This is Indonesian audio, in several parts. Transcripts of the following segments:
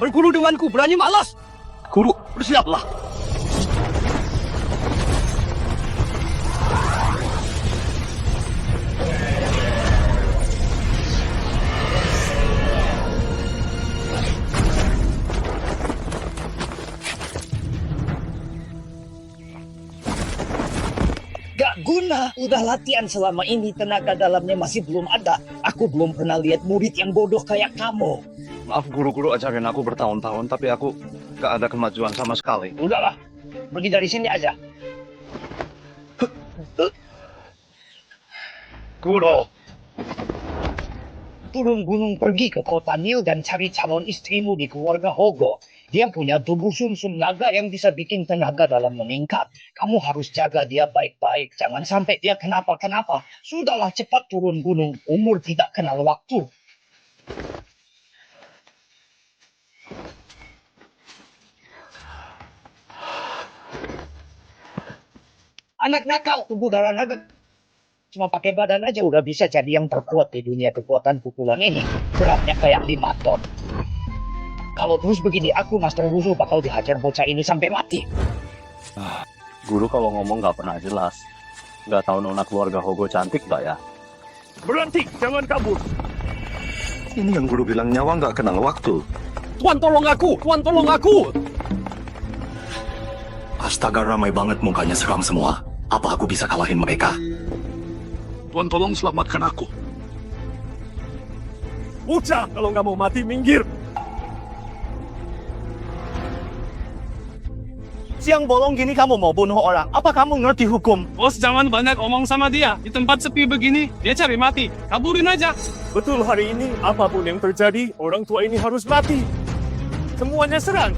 Berguru denganku, berani malas. Guru, bersiaplah. Gak guna, udah latihan selama ini, tenaga dalamnya masih belum ada. Aku belum pernah lihat murid yang bodoh kayak kamu. Maaf guru-guru ajarin aku bertahun-tahun, tapi aku gak ada kemajuan sama sekali. Udahlah, pergi dari sini aja. Guru, turun gunung pergi ke kota Nil dan cari calon istrimu di keluarga Hogo. Dia punya tubuh sumsum naga yang bisa bikin tenaga dalam meningkat. Kamu harus jaga dia baik-baik. Jangan sampai dia kenapa-kenapa. Sudahlah, cepat turun gunung. Umur tidak kenal waktu. Anak nakal, tubuh darah naga. Cuma pakai badan aja udah bisa jadi yang terkuat di dunia kekuatan pukulan ini. Beratnya kayak 5 ton. Kalau terus begini, aku Master Wusu bakal dihajar bocah ini sampai mati. Guru kalau ngomong gak pernah jelas. Gak tahu nona keluarga Hogo cantik gak ya? Berhenti, jangan kabur. Ini yang guru bilang nyawa gak kenal waktu. Tuan tolong aku, Tuan tolong aku. Astaga, ramai banget mukanya seram semua. Apa aku bisa kalahin mereka? Tuan tolong selamatkan aku. Bocah, kalau nggak mau mati, minggir. Siang bolong gini kamu mau bunuh orang. Apa kamu ngerti hukum? Bos, jangan banyak omong sama dia. Di tempat sepi begini, dia cari mati. Kaburin aja. Betul, hari ini apapun yang terjadi, orang tua ini harus mati. Semuanya serang.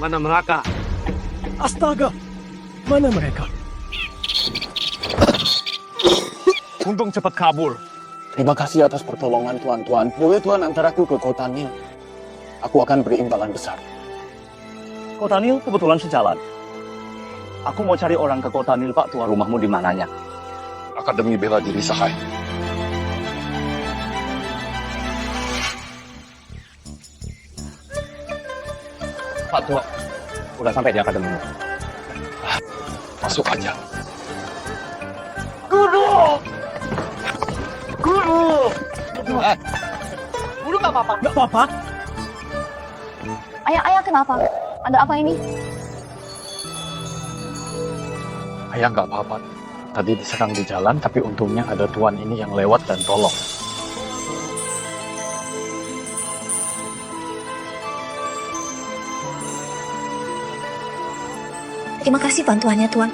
Mana mereka? Astaga, mana mereka? Untung cepat kabur. Terima kasih atas pertolongan tuan-tuan. Boleh tuan antaraku ke kota Nil? Aku akan beri imbalan besar. Kota Nil kebetulan sejalan. Aku mau cari orang ke kota Nil, Pak. Tuan rumahmu di mananya? Akademi Bela Diri Sahai. Pak Tua, udah sampai di akademi. Masuk aja. Guru! Guru! Guru nggak apa-apa. Nggak apa-apa. Ayah kenapa? Ada apa ini? Ayah nggak apa-apa. Tadi diserang di jalan, tapi untungnya ada tuan ini yang lewat dan tolong. Terima kasih bantuannya, Tuan.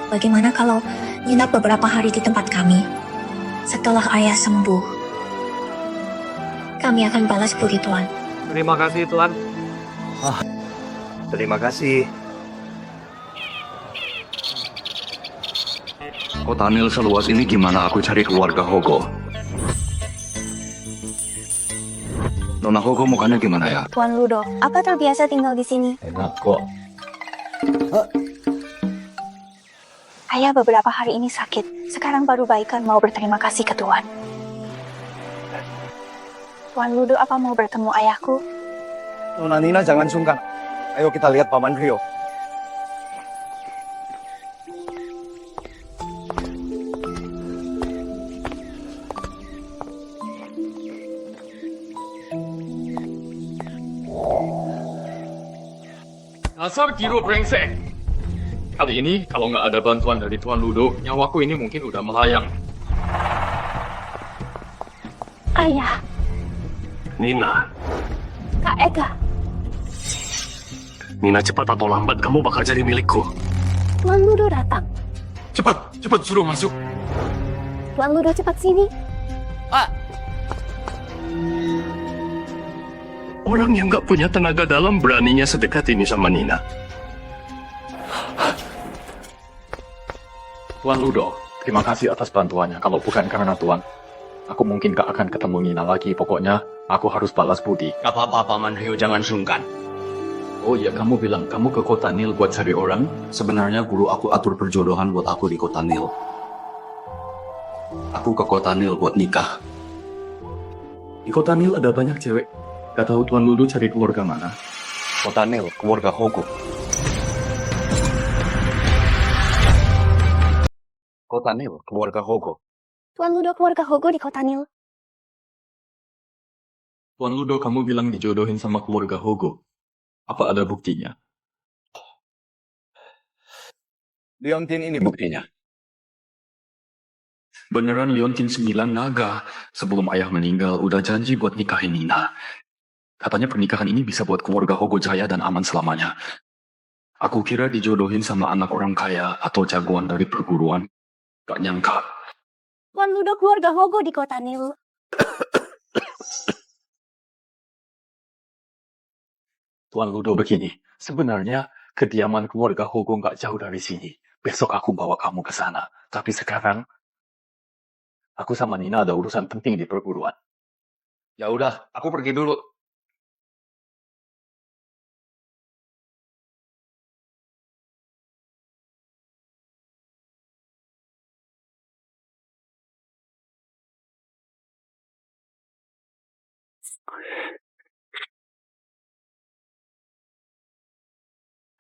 Bagaimana kalau nginap beberapa hari di tempat kami? Setelah ayah sembuh, kami akan balas budi, Tuan. Terima kasih, Tuan. Terima kasih. Kota Nil seluas ini gimana aku cari keluarga Hogo? Nona Hogo mukanya gimana ya? Tuan Ludo, apa terbiasa tinggal di sini? Enak kok. Ayah beberapa hari ini sakit. Sekarang baru baikan mau berterima kasih ke Tuan. Tuan Ludo, apa mau bertemu ayahku? Nona Nina jangan sungkan. Ayo kita lihat Paman Rio. Dasar Giro brengsek. Kali ini, kalau nggak ada bantuan dari Tuan Ludo, nyawaku ini mungkin udah melayang. Ayah, Nina, Kak Ega, Nina cepat atau lambat kamu bakal jadi milikku. Tuan Ludo datang. Cepat suruh masuk. Tuan Ludo cepat sini. Orang yang nggak punya tenaga dalam beraninya sedekat ini sama Nina. Tuan Ludo, terima kasih atas bantuannya. Kalau bukan karena Tuan, Aku mungkin gak akan ketemu Nina lagi. Pokoknya aku harus balas budi. Gak apa-apa, Paman Hyo, jangan sungkan. Oh iya, kamu bilang kamu ke kota Nil buat cari orang? Sebenarnya guru aku atur perjodohan buat aku di kota Nil. Aku ke kota Nil buat nikah. Di kota Nil ada banyak cewek. Gak tahu Tuan Ludo cari keluarga mana? Kota Nil, keluarga Hogo. Kota Nil, keluarga Hogo. Tuan Ludo keluarga Hogo di kota Nil. Tuan Ludo, kamu bilang dijodohin sama keluarga Hogo. Apa ada buktinya? Leontin ini buktinya. Beneran Leontin 9 naga. Sebelum ayah meninggal, udah janji buat nikahin Nina. Katanya pernikahan ini bisa buat keluarga Hogo jaya dan aman selamanya. Aku kira dijodohin sama anak orang kaya atau jagoan dari perguruan. Gak nyangka. Tuan Ludo keluarga Hogo di kota Nil. Tuan Ludo begini, sebenarnya kediaman keluarga Hogo nggak jauh dari sini. Besok aku bawa kamu ke sana. Tapi sekarang, aku sama Nina ada urusan penting di perguruan. Ya udah, aku pergi dulu.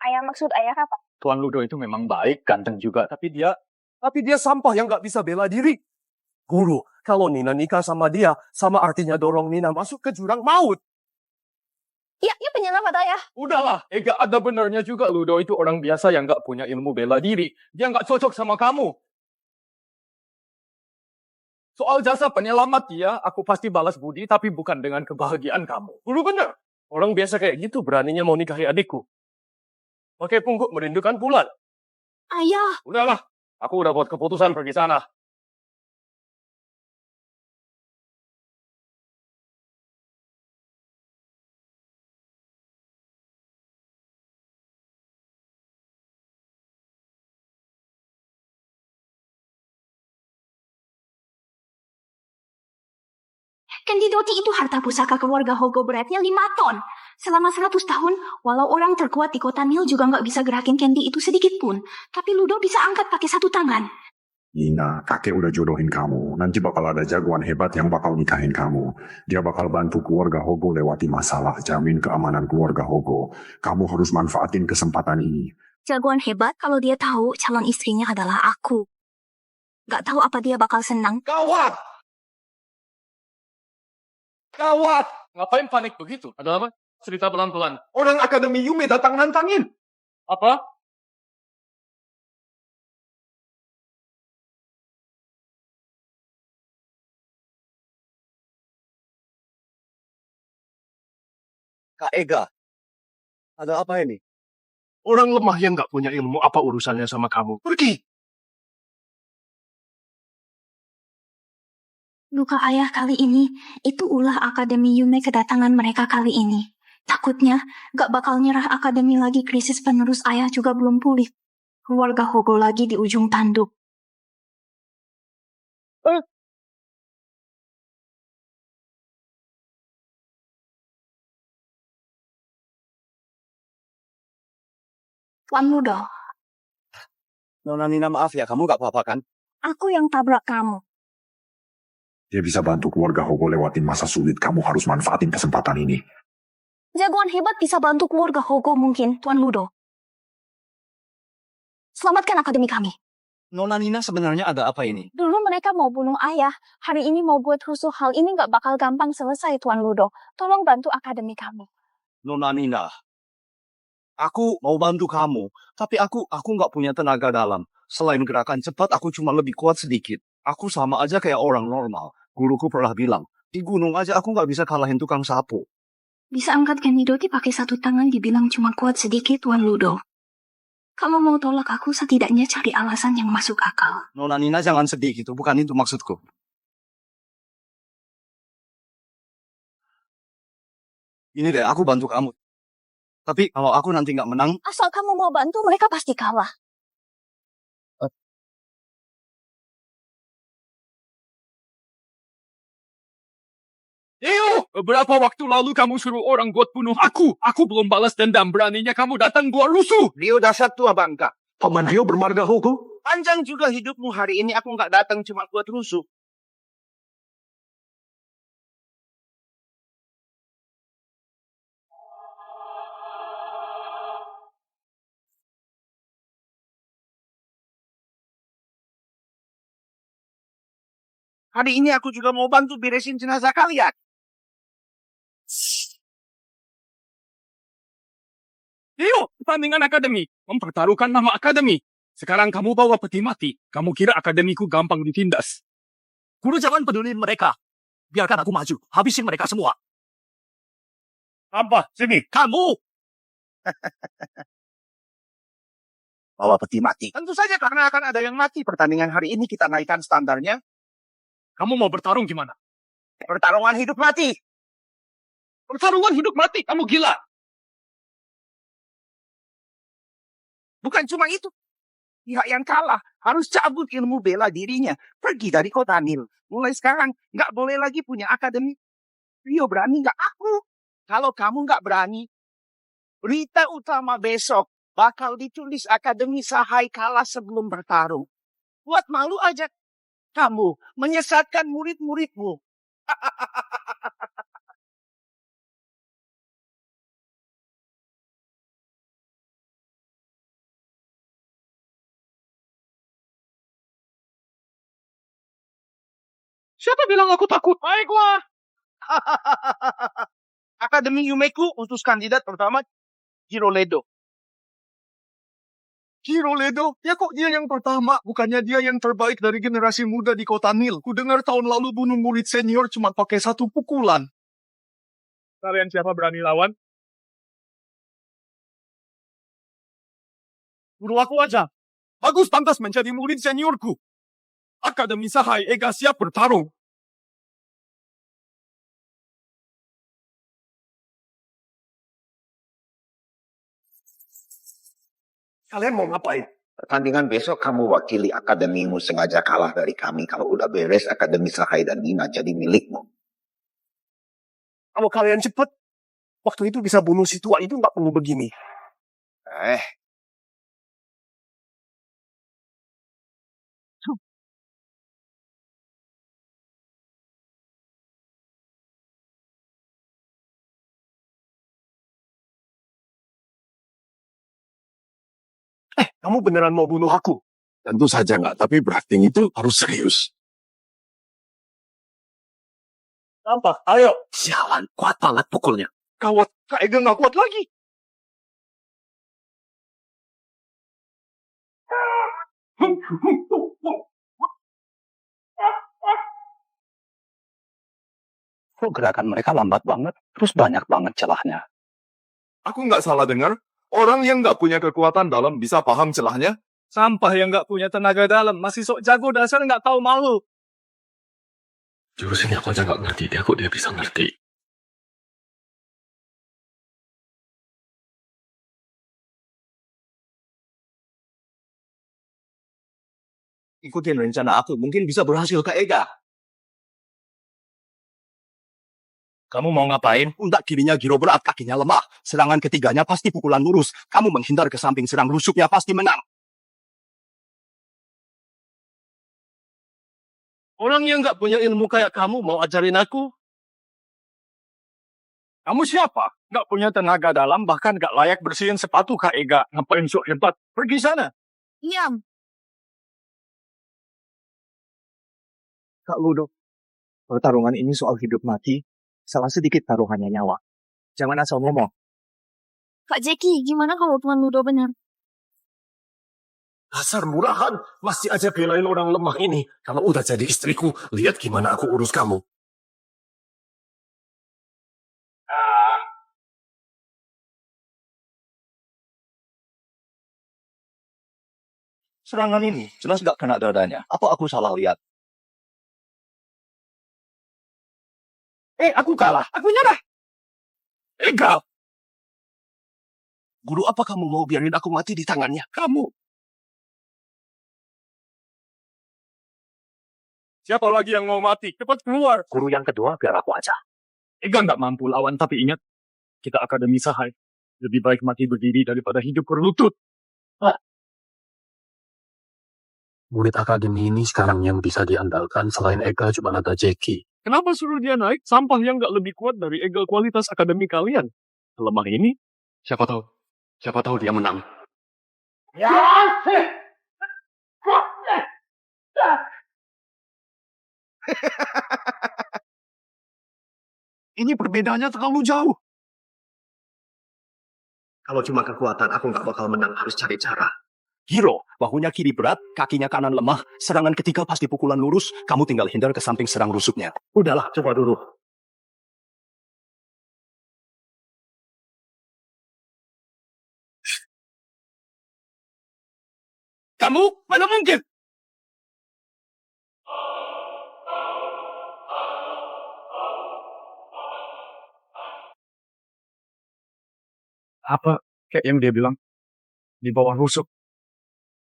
Ayah maksud ayah apa? Tuan Ludo itu memang baik, ganteng juga, tapi dia sampah yang nggak bisa bela diri. Guru, kalau Nina nikah sama dia, sama artinya dorong Nina masuk ke jurang maut. Ya penyelamat ayah. Udahlah, gak ada benernya juga Ludo itu orang biasa yang nggak punya ilmu bela diri. Dia nggak cocok sama kamu. Soal jasa penyelamat dia, aku pasti balas budi, tapi bukan dengan kebahagiaan kamu. Guru bener. Orang biasa kayak gitu beraninya mau nikahi adikku. Pakai pungguk merindukan bulan. Ayah. Udahlah, aku udah buat keputusan pergi sana. Kendidoti itu harta pusaka keluarga Hogo beratnya 5 ton. Selama 100 tahun, walau orang terkuat di kota Nil juga nggak bisa gerakin Candy itu sedikit pun. Tapi Ludo bisa angkat pakai 1 tangan. Nina, kakek udah jodohin kamu. Nanti bakal ada jagoan hebat yang bakal nikahin kamu. Dia bakal bantu keluarga Hogo lewati masalah, jamin keamanan keluarga Hogo. Kamu harus manfaatin kesempatan ini. Jagoan hebat kalau dia tahu calon istrinya adalah aku. Gak tahu apa dia bakal senang. Gawat! Gawat! Ngapain panik begitu? Ada apa? Cerita pelan-pelan. Orang Akademi Yume datang nantangin. Apa? Kak Ega, ada apa ini? Orang lemah yang nggak punya ilmu, apa urusannya sama kamu? Pergi! Luka ayah kali ini, itu ulah Akademi Yume kedatangan mereka kali ini. Takutnya, gak bakal nyerah Akademi lagi, krisis penerus ayah juga belum pulih. Keluarga Hogo lagi di ujung tanduk. Tuan Ludo, Nona Nina, maaf ya, kamu gak apa-apa kan? aku yang tabrak kamu. Dia bisa bantu keluarga Hogo lewatin masa sulit. Kamu harus manfaatin kesempatan ini. Jagoan hebat bisa bantu keluarga Hogo mungkin, Tuan Ludo. Selamatkan akademi kami. Nona Nina, sebenarnya ada apa ini? Dulu mereka mau bunuh ayah. Hari ini mau buat rusuh. Hal ini gak bakal gampang selesai, Tuan Ludo. Tolong bantu akademi kami. Nona Nina, aku mau bantu kamu, tapi aku nggak punya tenaga dalam. Selain gerakan cepat, aku cuma lebih kuat sedikit. Aku sama aja kayak orang normal. Guruku pernah bilang, di gunung aja aku nggak bisa kalahin tukang sapu. Bisa angkat Kendidoti pakai 1 tangan dibilang cuma kuat sedikit, Tuan Ludo. Kamu mau tolak aku, setidaknya cari alasan yang masuk akal. Nona Nina, jangan sedih gitu, bukan itu maksudku. Ini deh, aku bantu kamu. Tapi kalau aku nanti nggak menang, Asal kamu mau bantu, mereka pasti kalah. Beberapa waktu lalu kamu suruh orang buat bunuh aku. Aku belum balas dendam. Beraninya kamu datang buat rusuh. Rio dasar tua bangka. Paman Rio bermarga Hogo. Panjang juga hidupmu, hari ini aku nggak datang cuma buat rusuh. Hari ini aku juga mau bantu beresin jenazah kalian. Rio, pertandingan akademi. Mempertaruhkan nama akademi. Sekarang kamu bawa peti mati. Kamu kira akademiku gampang ditindas. Guru jangan peduli mereka. Biarkan aku maju. Habisin mereka semua. Apa? Sini. Kamu! Bawa peti mati. Tentu saja karena akan ada yang mati. Pertandingan hari ini kita naikkan standarnya. Kamu mau bertarung gimana? Pertarungan hidup mati. Pertarungan hidup mati. Kamu gila. Bukan cuma itu. Pihak yang kalah harus cabut ilmu bela dirinya. Pergi dari kota Nil. Mulai sekarang nggak boleh lagi punya akademi. Rio berani nggak? Aku. Kalau kamu nggak berani, berita utama besok bakal ditulis akademi Sahai kalah sebelum bertarung. Buat malu aja kamu menyesatkan murid-muridmu. Siapa bilang aku takut? Baiklah. Akademi Yumeku utus kandidat pertama Giroledo. Giroledo? Ya kok dia yang pertama? Bukannya dia yang terbaik dari generasi muda di kota Nil? Ku dengar tahun lalu bunuh murid senior cuma pakai 1 pukulan. Kalian siapa berani lawan? Guru aku aja. Bagus pantas menjadi murid seniorku. Akademi Sahai Ega siap bertarung. Kalian mau ngapain? Pertandingan besok kamu wakili akademimu, sengaja kalah dari kami. Kalau udah beres, akademi Sahai dan Nina jadi milikmu. Kalau kalian cepet, waktu itu bisa bunuh si tua itu nggak perlu begini. Kamu beneran mau bunuh aku? Tentu saja nggak, tapi berarti itu harus serius. Apa? Ayo. Sialan, kuat banget pukulnya. Kawat, Kak Ega nggak kuat lagi. Kok gerakan mereka lambat banget, terus banyak banget celahnya. Aku nggak salah dengar. Orang yang nggak punya kekuatan dalam bisa paham celahnya. Sampah yang nggak punya tenaga dalam. Masih sok jago dasar nggak tahu malu. Jurus ini aku aja nggak ngerti. Dia kok dia bisa ngerti. Ikutin rencana aku. Mungkin bisa berhasil, Kak Ega. Kamu mau ngapain? Pundak kirinya Giro berat, kakinya lemah. Serangan ketiganya pasti pukulan lurus. Kamu menghindar ke samping, serang rusuknya pasti menang. Orang yang nggak punya ilmu kayak kamu mau ajarin aku? Kamu siapa? Nggak punya tenaga dalam, bahkan nggak layak bersihin sepatu Kak Ega. Ngapain sok hebat? Pergi sana. Diam. Kak Ludo, pertarungan ini soal hidup mati. Salah sedikit taruhannya nyawa. Jangan asal ngomong. Kak Jeki, gimana kalau Tuan Ludo benar? Dasar murahan, masih aja belain orang lemah ini. Kalau udah jadi istriku, lihat gimana aku urus kamu. Serangan ini jelas gak kena dadanya. Apa aku salah lihat? Aku kalah. Aku nyerah. Ega! Guru, apa kamu mau biarin aku mati di tangannya? Kamu! Siapa lagi yang mau mati? Cepat keluar. Guru yang kedua biar aku aja. Ega nggak mampu lawan, tapi ingat, kita Akademi Sahai. Lebih baik mati berdiri daripada hidup berlutut. Murid Akademi ini sekarang yang bisa diandalkan selain Ega cuma ada Jackie. Kenapa suruh dia naik sampah yang nggak lebih kuat dari egal kualitas akademi kalian? Lemah ini, Siapa tahu dia menang. Ini perbedaannya terlalu jauh. Kalau cuma kekuatan, aku nggak bakal menang. Harus cari cara. Hero, bahunya kiri berat, kakinya kanan lemah, serangan ketiga pasti pukulan lurus, kamu tinggal hindar ke samping serang rusuknya. Udahlah, coba dulu. Kamu? Mana mungkin? apa kayak yang dia bilang? Di bawah rusuk.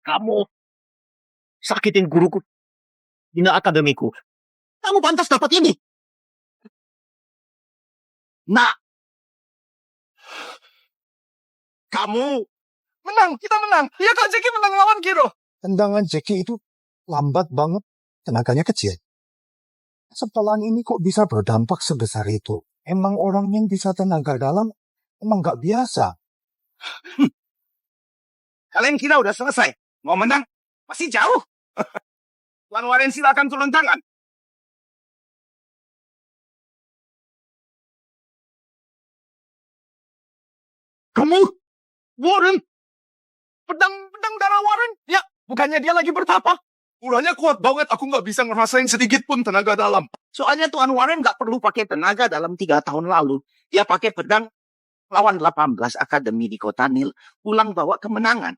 Kamu sakitin guruku, bina akademiku. Kamu pantas dapat ini. Nah, kamu menang, kita menang. Iya Kak Jackie menang lawan Kiro. Tendangan Jackie itu lambat banget, tenaganya kecil. Setelan ini kok bisa berdampak sebesar itu? Emang orang yang bisa tenaga dalam emang nggak biasa. Kalian kira udah selesai? Mau menang? Masih jauh. Tuan Warren silakan turun tangan. Kamu? Warren? Pedang darah Warren? Ya, bukannya dia lagi bertapa? Ulahnya kuat banget, aku nggak bisa ngerasain sedikit pun tenaga dalam. Soalnya Tuan Warren nggak perlu pakai tenaga dalam 3 tahun lalu. Dia pakai pedang lawan 18 akademi di Kota Nil, pulang bawa kemenangan.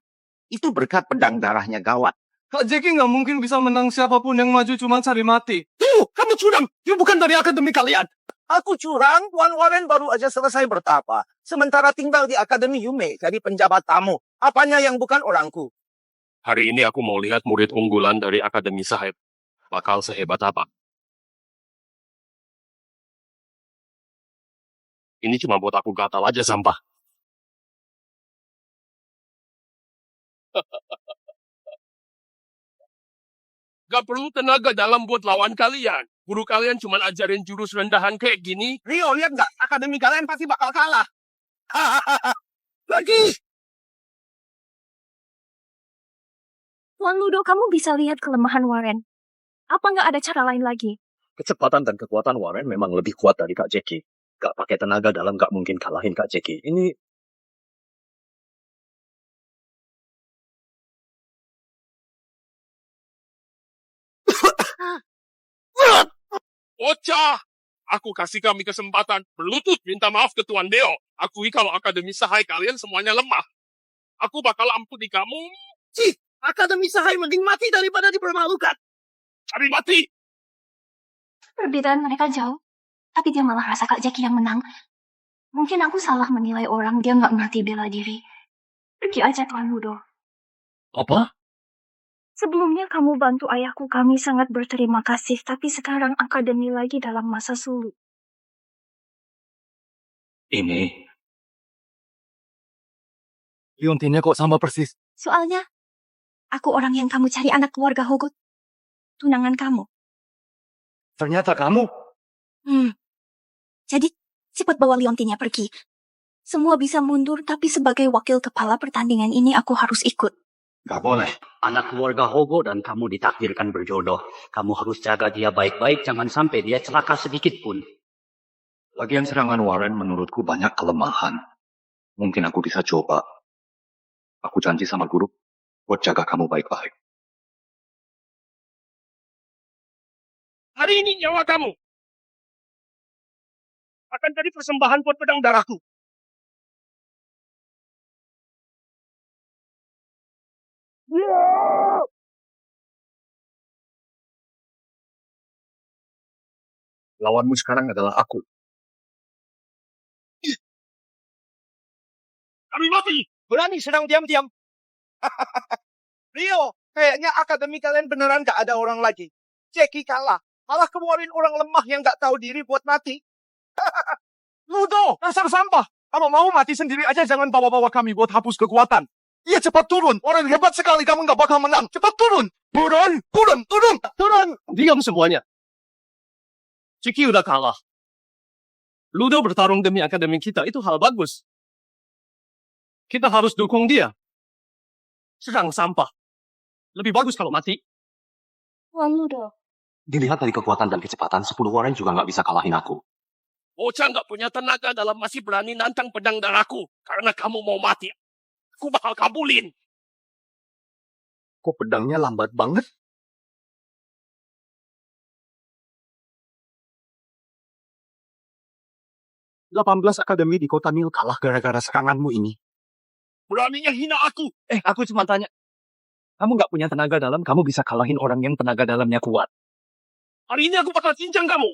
Itu berkat pedang darahnya gawat. Kak Jackie nggak mungkin bisa menang siapapun yang maju cuma cari mati. Tuh, kamu curang. Dia bukan dari akademi kalian. Aku curang, Tuan Warren baru aja selesai bertapa. Sementara tinggal di Akademi Yume, jadi penjabat tamu. Apanya yang bukan orangku? Hari ini aku mau lihat murid unggulan dari Akademi Sahib. Bakal sehebat apa? Ini cuma buat aku gatal aja sampah. Gak perlu tenaga dalam buat lawan kalian. Guru kalian cuma ajarin jurus rendahan kayak gini. Rio, lihat nggak? Akademi kalian pasti bakal kalah. Lagi. Tuan Ludo, kamu bisa lihat kelemahan Warren. Apa nggak ada cara lain lagi? Kecepatan dan kekuatan Warren memang lebih kuat dari Kak Jackie. Gak pakai tenaga dalam gak mungkin kalahin Kak Jackie. Ini Bocah! Aku kasih kami kesempatan berlutut minta maaf ke Tuan Deo. Akui kalau Akademi Sahai kalian semuanya lemah. Aku bakal ampuni kamu. Cih, Akademi Sahai mending mati daripada dipermalukan. Cari mati! Perbedaan mereka jauh, tapi dia malah rasa Kak Jackie yang menang. Mungkin aku salah menilai orang, dia nggak ngerti bela diri. Pergi aja Tuan Ludo. Apa? Sebelumnya kamu bantu ayahku, kami sangat berterima kasih. Tapi sekarang akademi lagi dalam masa sulit. Ini Liontinnya kok sama persis. Soalnya, aku orang yang kamu cari, anak keluarga Hogot. Tunangan kamu. Ternyata kamu. Jadi, cepat bawa Liontinnya pergi. Semua bisa mundur, tapi sebagai wakil kepala pertandingan ini aku harus ikut. Gak boleh. Anak keluarga Hogo dan kamu ditakdirkan berjodoh. Kamu harus jaga dia baik-baik, jangan sampai dia celaka sedikit pun. bagian serangan Warren menurutku banyak kelemahan. Mungkin aku bisa coba. Aku janji sama guru buat jaga kamu baik-baik. Hari ini nyawa kamu akan jadi persembahan buat pedang darahku. Lawanmu sekarang adalah aku. Kami mati! Berani sedang diam-diam. Rio, kayaknya akademi kalian beneran gak ada orang lagi. Jackie kalah. Malah keluarin orang lemah yang gak tahu diri buat mati. Ludo, dasar sampah. Kalau mau mati sendiri aja, jangan bawa-bawa kami buat hapus kekuatan. Iya, cepat turun. Orang hebat sekali, kamu nggak bakal menang. Cepat turun. Turun. Diam semuanya. Ciki udah kalah. Ludo bertarung demi akademi kita, itu hal bagus. Kita harus dukung dia. Serang sampah. Lebih bagus kalau mati. Tuan Ludo. Dilihat dari kekuatan dan kecepatan, 10 orang juga nggak bisa kalahin aku. Bocah nggak punya tenaga dalam masih berani nantang pedang darahku. Karena kamu mau mati. Aku bakal kabulin. Kok pedangnya lambat banget? "18 akademi di kota Nil kalah gara-gara seranganmu ini. Beraninya hina aku. Aku cuma tanya. Kamu nggak punya tenaga dalam, kamu bisa kalahin orang yang tenaga dalamnya kuat. Hari ini aku bakal cincang kamu.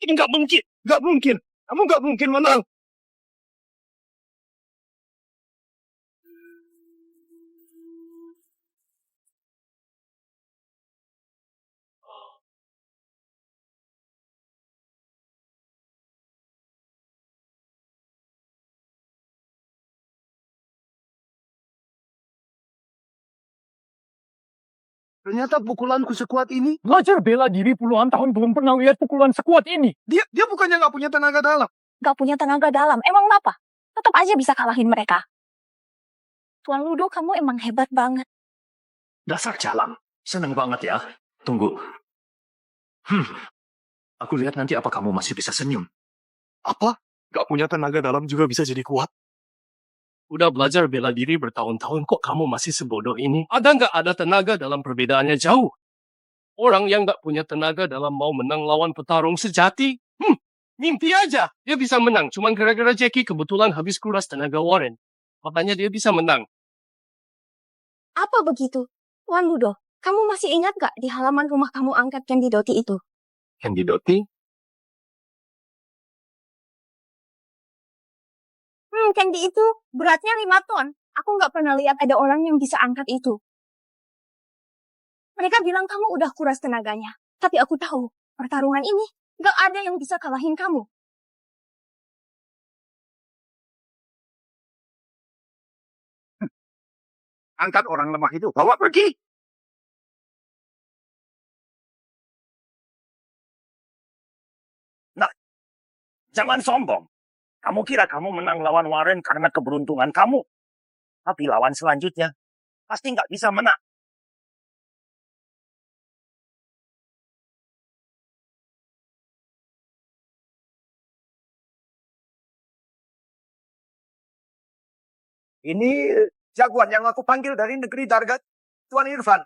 Ini nggak mungkin. Nggak mungkin. Kamu nggak mungkin menang. Ternyata pukulanku sekuat ini. Belajar bela diri puluhan tahun belum pernah lihat pukulan sekuat ini. Dia bukannya nggak punya tenaga dalam. Gak punya tenaga dalam. Emang kenapa? Tetap aja bisa kalahin mereka. Tuan Ludo, kamu emang hebat banget. Dasar jalan. Seneng banget ya. Tunggu. Aku lihat nanti apa kamu masih bisa senyum. Apa? Nggak punya tenaga dalam juga bisa jadi kuat? Udah belajar bela diri bertahun-tahun, kok kamu masih sebodoh ini? Ada nggak ada tenaga dalam perbedaannya jauh? Orang yang nggak punya tenaga dalam mau menang lawan petarung sejati? Mimpi aja. Dia bisa menang, cuman gara-gara Jackie kebetulan habis kuras tenaga Warren. Makanya dia bisa menang. Apa begitu? Tuan Ludo, kamu masih ingat gak di halaman rumah kamu angkat Candy Doti itu? Candy Doti? Candy itu beratnya 5 ton. Aku nggak pernah lihat ada orang yang bisa angkat itu. Mereka bilang kamu udah kuras tenaganya. Tapi aku tahu, pertarungan ini nggak ada yang bisa kalahin kamu. Angkat orang lemah itu, bawa pergi. Nah, jangan sombong. Kamu kira kamu menang lawan Warren karena keberuntungan kamu. Tapi lawan selanjutnya, pasti nggak bisa menang. Ini jagoan yang aku panggil dari negeri Dargat, Tuan Irfan.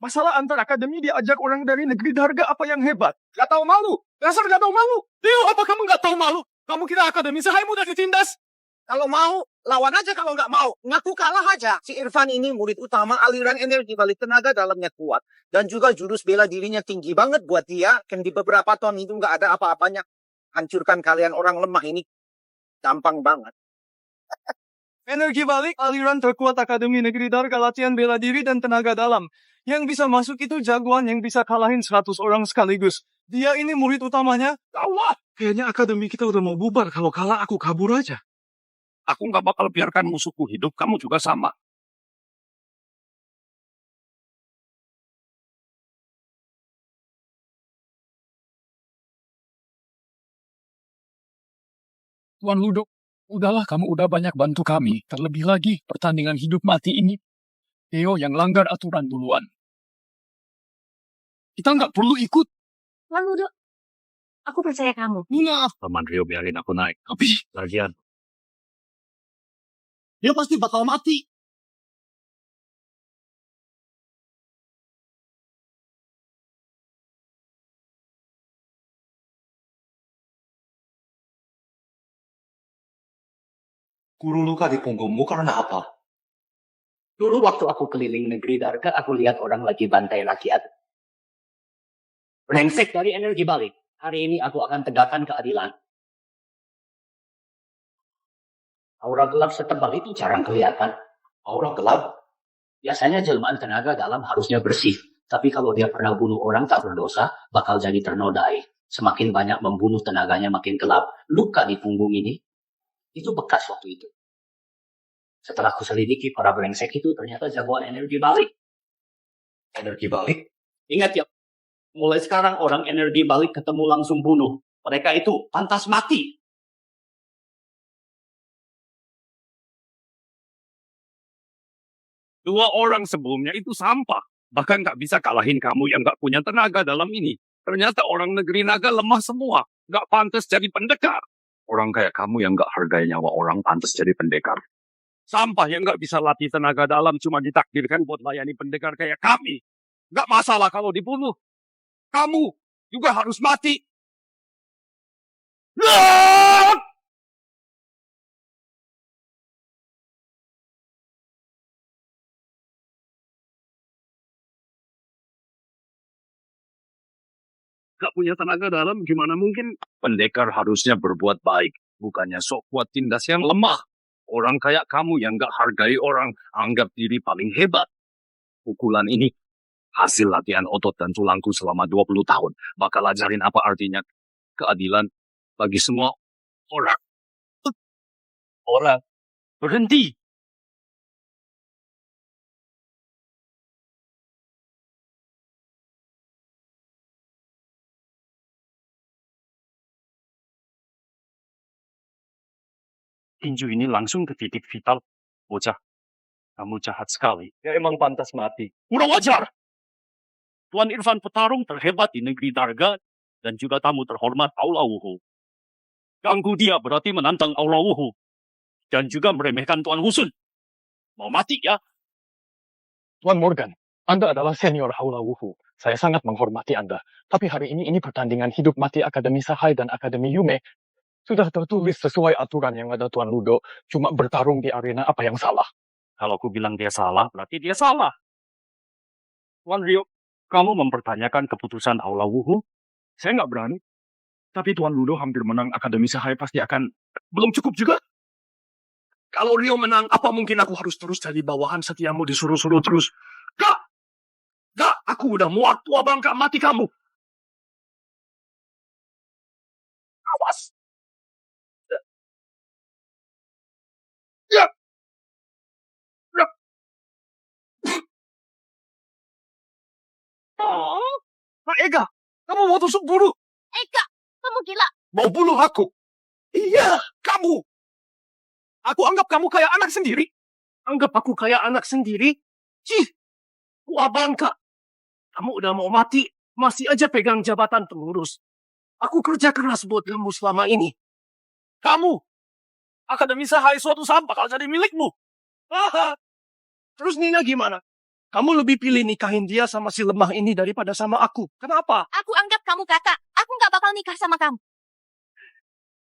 Masalah antar akademi diajak orang dari negeri Darga apa yang hebat? Gak tahu malu. Dasar gak tahu malu. Leo, apa kamu nggak tahu malu? Kamu kira akademi Sahai mudah ditindas? Kalau mau, lawan aja. Kalau nggak mau, ngaku kalah aja. Si Irfan ini murid utama, aliran energi balik tenaga dalamnya kuat. Dan juga jurus bela dirinya tinggi banget buat dia. Kan di beberapa ton itu nggak ada apa-apanya. Hancurkan kalian orang lemah ini. Gampang banget. Energi balik, aliran terkuat Akademi Negeri Darga, latihan bela diri dan tenaga dalam. Yang bisa masuk itu jagoan yang bisa kalahin 100 orang sekaligus. Dia ini murid utamanya. Gawat! Kayaknya akademi kita udah mau bubar. Kalau kalah aku kabur aja. Aku nggak bakal biarkan musuhku hidup, kamu juga sama. Tuan Ludo, udahlah kamu udah banyak bantu kami. Terlebih lagi pertandingan hidup mati ini. Theo yang langgar aturan duluan. Kita nggak perlu ikut. Tuan Ludo, aku percaya kamu. Nggak. Paman Rio biarin aku naik. Tapi, lagian, Dia pasti bakal mati. Guru luka di punggungmu karena apa? dulu waktu aku keliling negeri Darga, aku lihat orang lagi bantai rakyat. Brengsek dari energi balik. Hari ini aku akan tegakkan keadilan. Aura gelap setebal itu jarang kelihatan. Aura gelap? Biasanya jelmaan tenaga dalam harusnya bersih. Tapi kalau dia pernah bunuh orang tak berdosa, bakal jadi ternodai. Semakin banyak membunuh tenaganya makin gelap. Luka di punggung ini, itu bekas waktu itu. Setelah aku selidiki para brengsek itu, ternyata jagoan energi balik. Energi balik? Ingat ya, mulai sekarang orang energi balik ketemu langsung bunuh. Mereka itu pantas mati. Dua orang sebelumnya itu sampah. Bahkan nggak bisa kalahin kamu yang nggak punya tenaga dalam ini. Ternyata orang negeri naga lemah semua. Nggak pantas jadi pendekar. Orang kayak kamu yang nggak hargai nyawa orang pantas jadi pendekar. Sampah yang nggak bisa latih tenaga dalam cuma ditakdirkan buat layani pendekar kayak kami. Nggak masalah kalau dibunuh. Kamu juga harus mati. Gak punya tenaga dalam, gimana mungkin? Pendekar harusnya berbuat baik, bukannya sok kuat tindas yang lemah. Orang kayak kamu yang gak hargai orang, anggap diri paling hebat. Pukulan ini hasil latihan otot dan tulangku selama 20 tahun. Bakal ajarin apa artinya keadilan bagi semua orang. Orang, berhenti. Tinju ini langsung ke titik vital. Bocah, kamu jahat sekali. Ya emang pantas mati. Kurang wajar. Tuan Irfan petarung terhebat di negeri Darga dan juga tamu terhormat Aula Wuhu. Ganggu dia berarti menantang Aula Wuhu. Dan juga meremehkan Tuan Husun. Mau mati ya? Tuan Morgan, Anda adalah senior Aula Wuhu. Saya sangat menghormati Anda. Tapi hari ini pertandingan hidup mati Akademi Sahai dan Akademi Yume. Sudah tertulis sesuai aturan yang ada Tuan Ludo. Cuma bertarung di arena apa yang salah. Kalau aku bilang dia salah, berarti dia salah. Tuan Rio, kamu mempertanyakan keputusan Aula Wuhu? Saya nggak berani. Tapi Tuan Ludo hampir menang Akademi Sahai pasti akan... Belum cukup juga? Kalau Rio menang, apa mungkin aku harus terus jadi bawahan setiamu disuruh-suruh terus? Gak! Gak! Aku udah muak tua bangka mati kamu. Awas! Ya! Ya! Oh, Kak Ega, kamu mau tusuk bulu? Eka, kamu gila. Mau bunuh aku? Iya, kamu. Aku anggap kamu kayak anak sendiri. Anggap aku kayak anak sendiri? Cih, tua bangka. Kamu udah mau mati, masih aja pegang jabatan pengurus. Aku kerja keras buat kamu selama ini. Kamu, Akademi Sahai suatu saat bakal jadi milikmu. Haha. Terus Nina gimana? Kamu lebih pilih nikahin dia sama si lemah ini daripada sama aku. Kenapa? Aku anggap kamu kakak. Aku nggak bakal nikah sama kamu.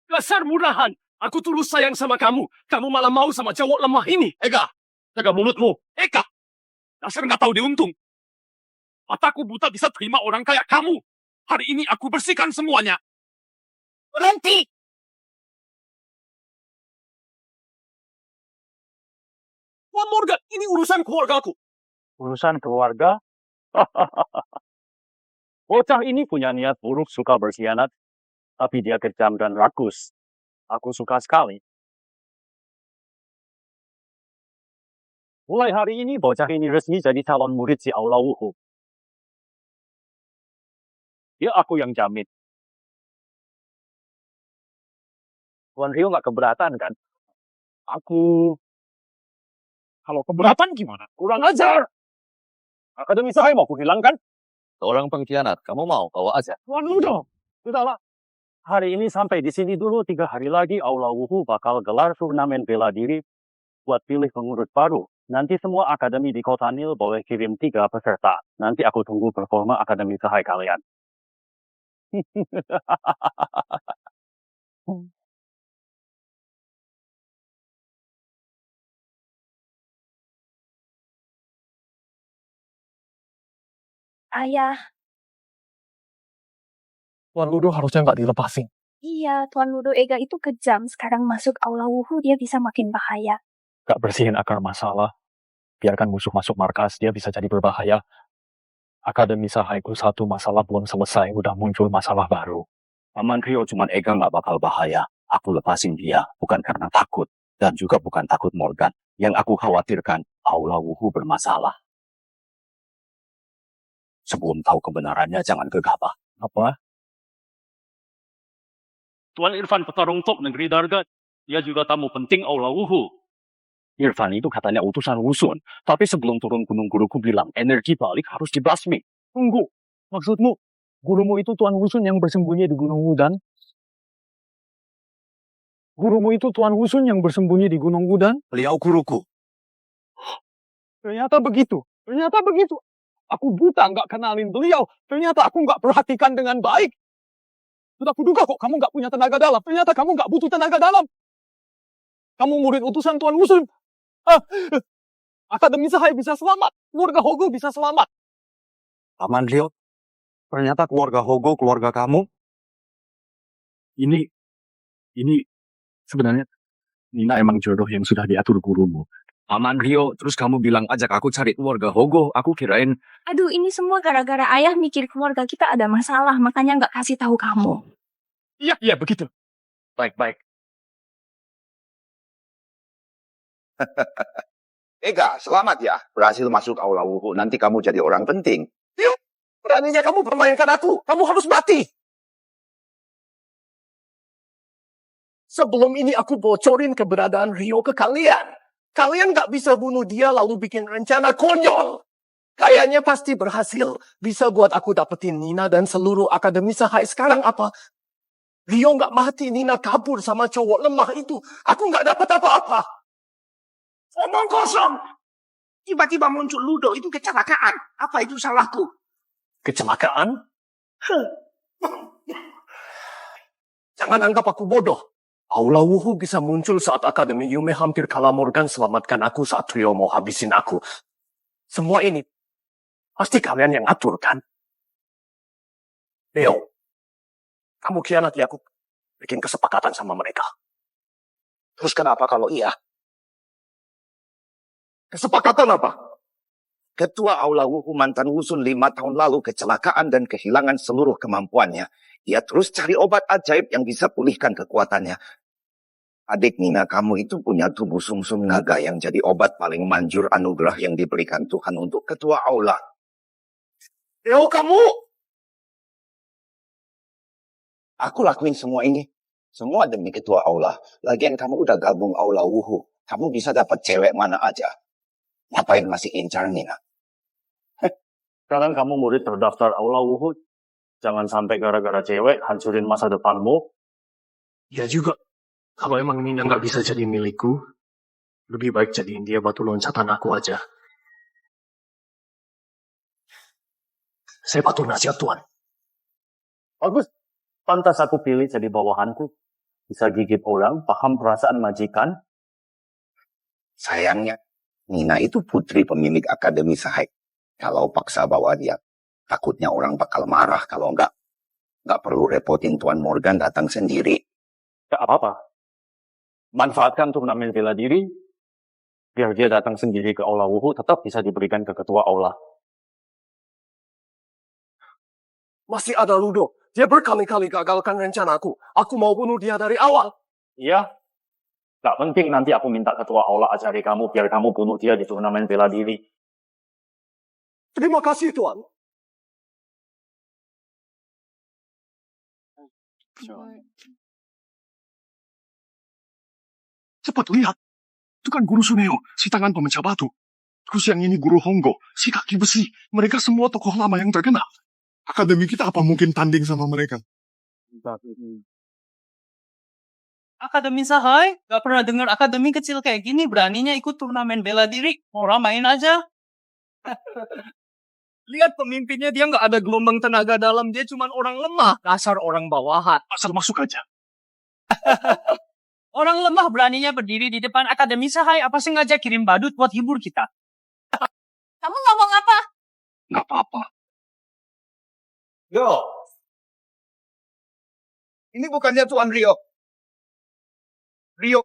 Dasar murahan. Aku tulus sayang sama kamu. Kamu malah mau sama cowok lemah ini. Ega, jaga mulutmu. Ega, dasar nggak tahu diuntung. Mataku buta bisa terima orang kayak kamu. Hari ini aku bersihkan semuanya. Berhenti! Tuan Morgan, ini urusan keluargaku. Urusan keluarga? Bocah ini punya niat buruk, suka berkhianat. Tapi dia kejam dan rakus. Aku suka sekali. Mulai hari ini, bocah ini resmi jadi calon murid si Aula Wuhu. Ya aku yang jamin. Tuan Rio nggak keberatan kan? Aku... Kalau keberatan gimana? Kurang ajar! Akademi Sahai mau kuhilangkan? Seorang pengkhianat, kamu mau bawa aja. Tuan Ludo, sudahlah. Hari ini sampai di sini dulu, 3 hari lagi Aula Wuhu bakal gelar turnamen bela diri buat pilih pengurus baru. Nanti semua akademi di Kota Nil boleh kirim 3 peserta. Nanti aku tunggu performa Akademi Sahai kalian. Ayah, Tuan Ludo harusnya nggak dilepasin. Iya, Tuan Ludo Ega itu kejam. Sekarang masuk aula wuhu, dia bisa makin bahaya. Nggak bersihin akar masalah. Biarkan musuh masuk markas, dia bisa jadi berbahaya. Akademi Sahaiku satu masalah belum selesai, udah muncul masalah baru. Paman Rio cuman Ega nggak bakal bahaya. Aku lepasin dia, bukan karena takut. Dan juga bukan takut Morgan. Yang aku khawatirkan, aula wuhu bermasalah. Sebelum tahu kebenarannya, jangan gegabah. Apa? Tuan Irfan petarung top negeri Dargat. Dia juga tamu penting Aula Wuhu. Irfan itu katanya utusan Wusun. Tapi sebelum turun gunung guruku bilang, energi balik harus dibasmi. Tunggu, maksudmu, gurumu itu Tuan Wusun yang bersembunyi di Gunung Wudan? Gurumu itu Tuan Wusun yang bersembunyi di Gunung Wudan? Beliau guruku. Ternyata begitu. Aku buta nggak kenalin beliau. Ternyata aku nggak perhatikan dengan baik. Sudah kuduga kok kamu nggak punya tenaga dalam. Ternyata kamu nggak butuh tenaga dalam. Kamu murid utusan Tuan Wusun. Akademi Sahai bisa selamat. Keluarga Hogo bisa selamat. Paman Rio, ternyata keluarga Hogo, keluarga kamu. Ini sebenarnya Nina emang jodoh yang sudah diatur gurumu. Paman Rio, terus kamu bilang ajak aku cari keluarga Hogo. Aku kirain... Aduh, ini semua gara-gara ayah mikir keluarga kita ada masalah, makanya nggak kasih tahu kamu. Iya, begitu. Baik. Ega, selamat ya. Berhasil masuk aula wuhu. Nanti kamu jadi orang penting. Yuk, beraninya kamu permainkan aku. Kamu harus mati. Sebelum ini aku bocorin keberadaan Rio ke kalian. Kalian gak bisa bunuh dia lalu bikin rencana konyol. Kayaknya pasti berhasil. Bisa buat aku dapetin Nina dan seluruh Akademi Sahai. Sekarang apa? Rio gak mati, Nina kabur sama cowok lemah itu. Aku gak dapet apa-apa. Omong kosong. Tiba-tiba muncul Ludo, itu kecelakaan. Apa itu salahku? Kecelakaan? Jangan anggap aku bodoh. Aula Wuhu bisa muncul saat Akademi Yume hampir kalah Morgan selamatkan aku saat Rio mau habisin aku. Semua ini pasti kalian yang atur, kan? Rio, kamu khianati aku. Bikin kesepakatan sama mereka. Terus kenapa kalau iya? Kesepakatan apa? Ketua Aula Wuhu mantan Wusun 5 tahun lalu kecelakaan dan kehilangan seluruh kemampuannya. Dia terus cari obat ajaib yang bisa pulihkan kekuatannya. Adik Nina kamu itu punya tubuh sumsum naga yang jadi obat paling manjur anugerah yang diberikan Tuhan untuk ketua Aula. Yo kamu! Aku lakuin semua ini. Semua demi ketua Aula. Lagian kamu udah gabung Aula Wuhu. Kamu bisa dapat cewek mana aja. Ngapain masih incar Nina? Sekarang kamu murid terdaftar Aula Wuhu. Jangan sampai gara-gara cewek hancurin masa depanmu. Ya juga. Kalau emang Nina nggak bisa jadi milikku, lebih baik jadiin dia batu loncatan aku aja. Saya patuh nasihat Tuan. Bagus. Pantas aku pilih jadi bawahanku. Bisa gigit orang, paham perasaan majikan. Sayangnya, Nina itu putri pemilik Akademi Sahai. Kalau paksa bawa dia, takutnya orang bakal marah. Kalau nggak perlu repotin Tuan Morgan datang sendiri. Gak apa-apa. Manfaatkan turnamen bela diri, biar dia datang sendiri ke Aula Wuhu, tetap bisa diberikan ke ketua Aula. Masih ada Ludo. Dia berkali-kali gagalkan rencanaku. Aku mau bunuh dia dari awal. Iya. Gak penting nanti aku minta ketua Aula ajari kamu, biar kamu bunuh dia di turnamen bela diri. Terima kasih, Tuan. Cepat lihat. Itu kan guru Suneo, si tangan pemecah batu. Terus yang ini guru Honggo, si kaki besi. Mereka semua tokoh lama yang terkenal. Akademi kita apa mungkin tanding sama mereka? Akademi Sahai? Gak pernah dengar akademi kecil kayak gini beraninya ikut turnamen bela diri. Orang main aja. Lihat pemimpinnya, dia nggak ada gelombang tenaga dalam, dia cuma orang lemah. Dasar orang bawahan. Asal masuk aja. Orang lemah beraninya berdiri di depan Akademi Sahai. Apa sengaja kirim badut buat hibur kita? Kamu ngomong apa? Nggak apa-apa. Go. Ini bukannya Tuan Rio. Rio,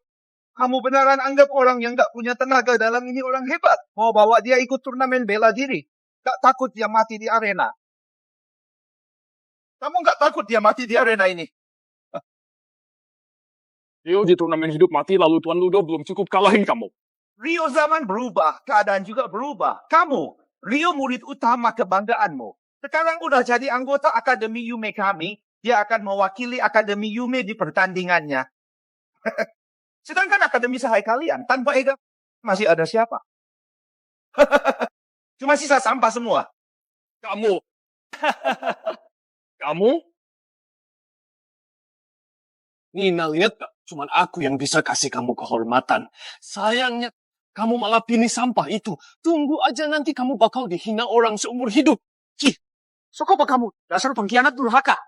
kamu beneran anggap orang yang gak punya tenaga dalam ini orang hebat? Mau bawa dia ikut turnamen bela diri? Gak takut dia mati di arena? Kamu gak takut dia mati di arena ini? Rio di turnamen hidup mati lalu Tuan Ludo belum cukup kalahin kamu. Rio zaman berubah, keadaan juga berubah. Kamu, Rio murid utama kebanggaanmu. Sekarang udah jadi anggota Akademi Yume kami, dia akan mewakili Akademi Yume di pertandingannya. Sedangkan Akademi Sahai kalian, tanpa Ega, masih ada siapa? Cuma sisa sampah semua. Kamu. Kamu? Nina, lihat gak? Cuman aku yang bisa kasih kamu kehormatan. Sayangnya, kamu malah pilih sampah itu. Tunggu aja nanti kamu bakal dihina orang seumur hidup. Cih, Sok apa kamu? Dasar pengkhianat durhaka.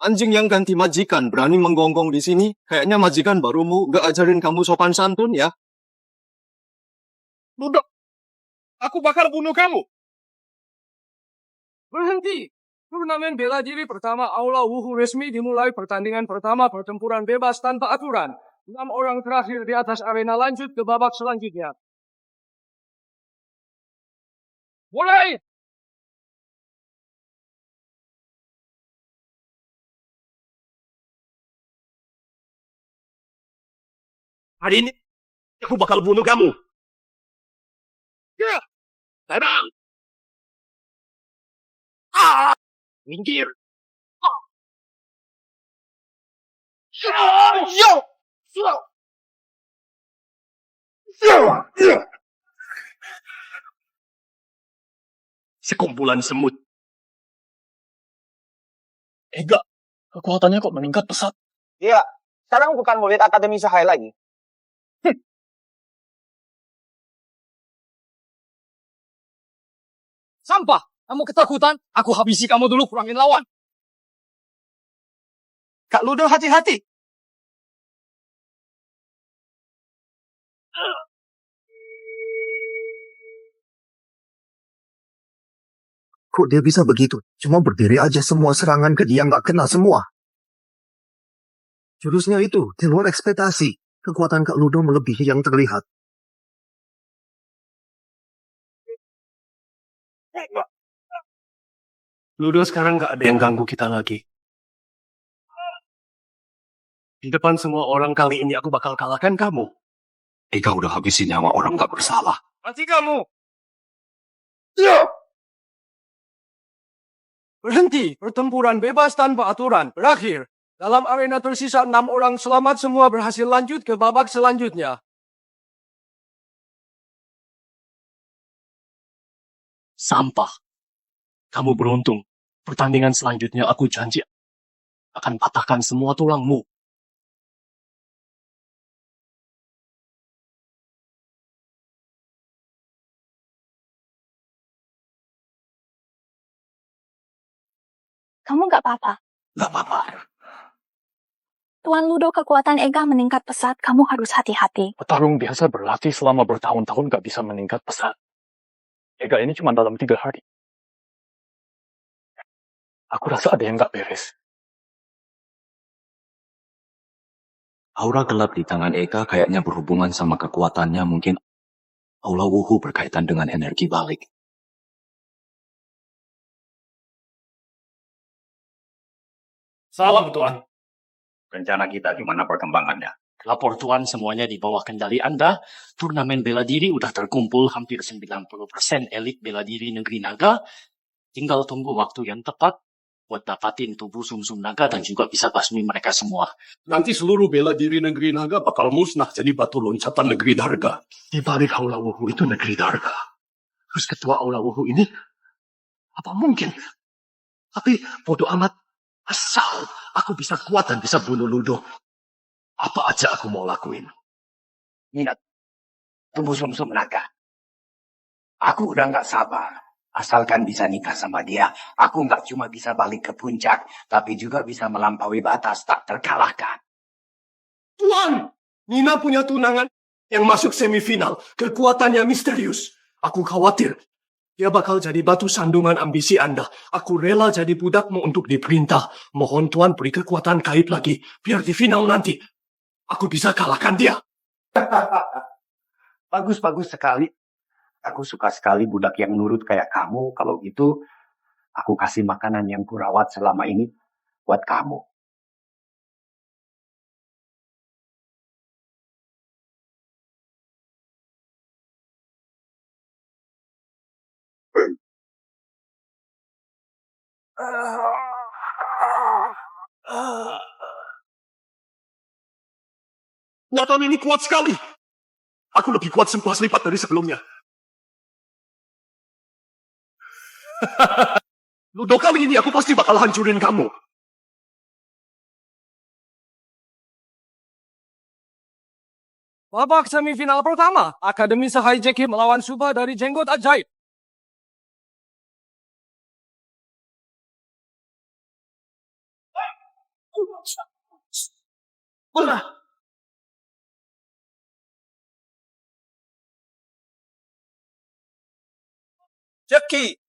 Anjing yang ganti majikan berani menggonggong di sini. Kayaknya majikan barumu gak ajarin kamu sopan santun ya. Ludo, aku bakal bunuh kamu. berhenti. Turnamen bela diri pertama Aula Wuhu resmi dimulai. Pertandingan pertama pertempuran bebas tanpa aturan. 6 orang terakhir di atas arena lanjut ke babak selanjutnya. Mulai! Hari ini aku bakal bunuh kamu. Ya! Terbang! Ah! Minggir! Sekumpulan semut. Ega, kekuatannya kok meningkat pesat. Iya, sekarang bukan murid Akademi Sahai lagi. Sampah! Kamu ketakutan? Aku habisi kamu dulu, kurangin lawan. Kak Ludo hati-hati. Kok dia bisa begitu? Cuma berdiri aja semua serangan ke dia nggak kena semua. Jurusnya itu di luar ekspektasi. Kekuatan Kak Ludo melebihi yang terlihat. Ludo sekarang gak ada yang ganggu kita lagi. Di depan semua orang kali ini aku bakal kalahkan kamu. Ega udah habisin nyawa orang gak bersalah. Mati kamu! Ya! Berhenti! Pertempuran bebas tanpa aturan. Berakhir. Dalam arena tersisa 6 orang selamat, semua berhasil lanjut ke babak selanjutnya. Sampah. Kamu beruntung. Pertandingan selanjutnya aku janji akan patahkan semua tulangmu. Kamu nggak apa-apa. Gak apa-apa. Tuan Ludo, kekuatan Ega meningkat pesat. Kamu harus hati-hati. Petarung biasa berlatih selama bertahun-tahun gak bisa meningkat pesat. Ega ini cuma dalam 3 hari. Aku rasa ada yang gak beres. Aura gelap di tangan Eka kayaknya berhubungan sama kekuatannya. Mungkin Aula Wuhu berkaitan dengan energi balik. Salam, Tuan. Rencana kita gimana perkembangannya? Lapor Tuan, semuanya di bawah kendali Anda. Turnamen bela diri udah terkumpul hampir 90% elit bela diri negeri naga. Tinggal tunggu waktu yang tepat buat dapatin tubuh sumsum naga dan juga bisa basmi mereka semua. Nanti seluruh bela diri negeri naga bakal musnah jadi batu loncatan negeri Darga. Di balik Aula Wuhu itu negeri Darga. Terus ketua Aula Wuhu ini, apa mungkin? Tapi bodoh amat. Asal aku bisa kuat dan bisa bunuh Ludo. Apa aja aku mau lakuin. Ingat, tubuh sumsum naga. Aku udah gak sabar. Asalkan bisa nikah sama dia, aku gak cuma bisa balik ke puncak, tapi juga bisa melampaui batas tak terkalahkan. Tuan, Nina punya tunangan yang masuk semifinal. Kekuatannya misterius. Aku khawatir Dia bakal jadi batu sandungan ambisi Anda. Aku rela jadi budakmu untuk diperintah. Mohon Tuan beri kekuatan gaib lagi. Biar di final nanti, aku bisa kalahkan dia. Bagus sekali. Aku suka sekali budak yang nurut kayak kamu. Kalau gitu, aku kasih makanan yang kurawat selama ini buat kamu. Kekuatan ini kuat sekali. Aku lebih kuat 11 lipat dari sebelumnya. Ludo, kali ini aku pasti bakal hancurin kamu. Babak semifinal pertama, Akademi Sahai Jeki melawan Suba dari Jenggot Ajaib. Jeki!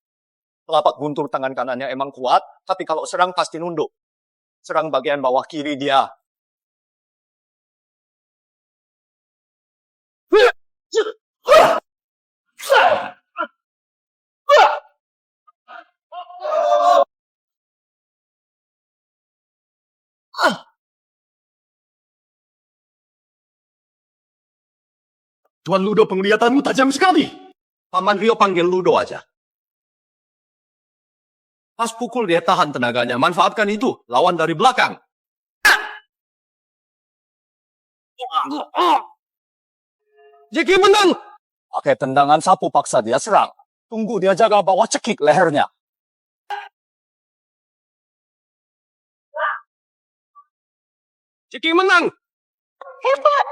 Telapak guntur tangan kanannya emang kuat, tapi kalau serang pasti nunduk. Serang bagian bawah kiri dia. Tuan Ludo, penglihatanmu tajam sekali. Paman Rio panggil Ludo aja. Pas pukul dia tahan tenaganya, manfaatkan itu. Lawan dari belakang. Jeki menang! Pakai tendangan sapu paksa dia serang. Tunggu dia jaga bawah cekik lehernya. Jeki menang! Hebat!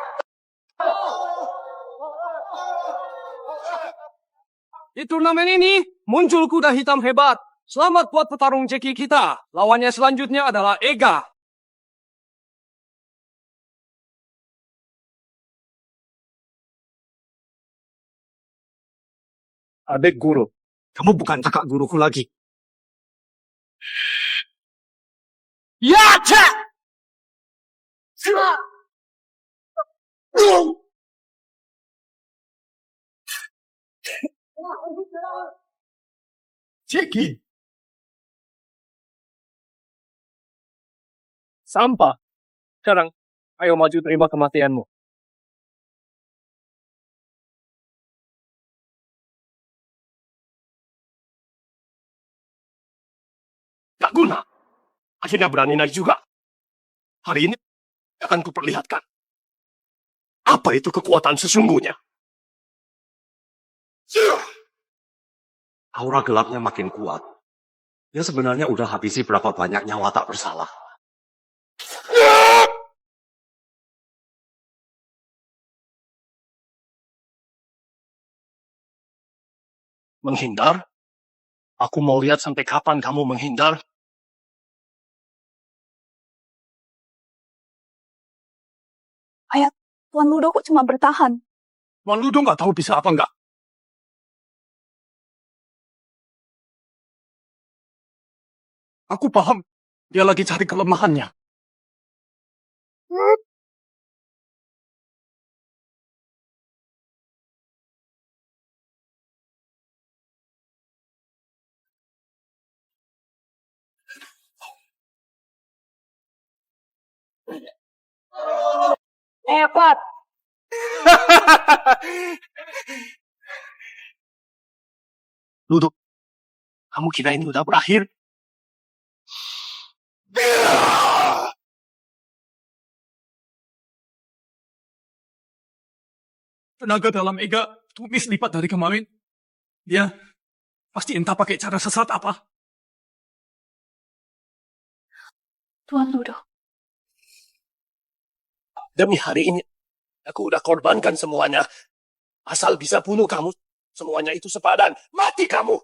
Di turnamen ini, muncul kuda hitam hebat. Selamat buat petarung Jeki kita. Lawannya selanjutnya adalah Ega. Adik guru, kamu bukan kakak guruku lagi. Ya, Cak! Jeki, Sampah. Sekarang, ayo maju terima kematianmu. Gak guna. Akhirnya berani naik juga. Hari ini akan kuperlihatkan. Apa itu kekuatan sesungguhnya? Aura gelapnya makin kuat. Dia sebenarnya udah habisi berapa banyak nyawa tak bersalah. Menghindar? Aku mau lihat sampai kapan kamu menghindar. Ayah, Tuan Ludo kok cuma bertahan? Tuan Ludo nggak tahu bisa apa nggak. Aku paham. Dia lagi cari kelemahannya. Hebat! Ludo, kamu kira ini udah berakhir? Tenaga dalam Ega tumis lipat dari kemarin. Dia pasti entah pakai cara sesat apa. Tuan Ludo. Demi hari ini, aku udah korbankan semuanya. Asal bisa bunuh kamu, semuanya itu sepadan. Mati kamu!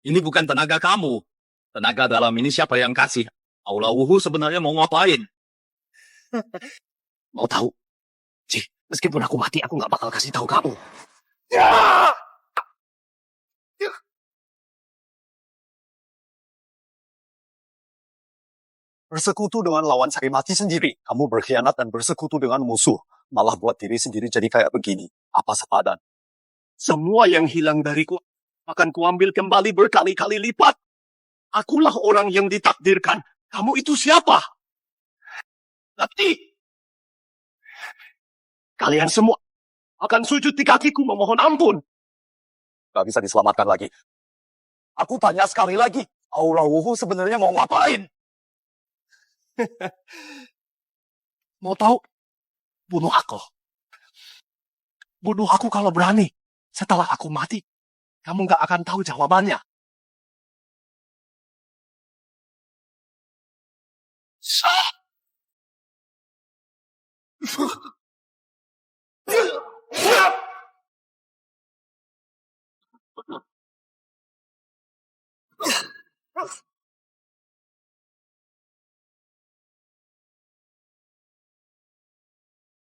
Ini bukan tenaga kamu. Tenaga dalam ini siapa yang kasih? Aula Wuhu sebenarnya mau ngapain? Mau tahu? Meskipun aku mati, aku nggak bakal kasih tahu kamu. Bersekutu dengan lawan cari mati sendiri. Kamu berkhianat dan bersekutu dengan musuh. Malah buat diri sendiri jadi kayak begini. Apa sepadan? Semua yang hilang dariku akan kuambil kembali berkali-kali lipat. Akulah orang yang ditakdirkan. Kamu itu siapa? Nanti kalian semua akan sujud di kakiku memohon ampun. Gak bisa diselamatkan lagi. Aku tanya sekali lagi. Aura Wuhu sebenarnya mau ngapain? Mau tahu? Bunuh aku. Bunuh aku kalau berani. Setelah aku mati, kamu gak akan tahu jawabannya.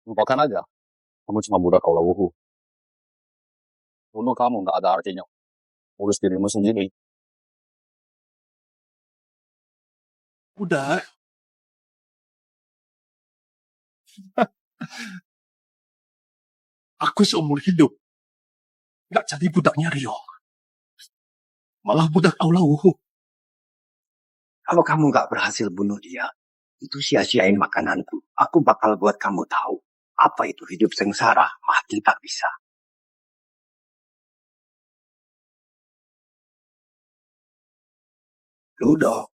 Lupakan aja. Kamu cuma budak Aura Wuhu. Bunuh kamu gak ada artinya. Urus dirimu sendiri. Udah. Aku seumur hidup gak jadi budaknya Rio. Malah budak Aura Wuhu. Kalau kamu gak berhasil bunuh dia, itu sia-siain makananku. Aku bakal buat kamu tahu apa itu hidup sengsara, mati tak bisa. Ludo.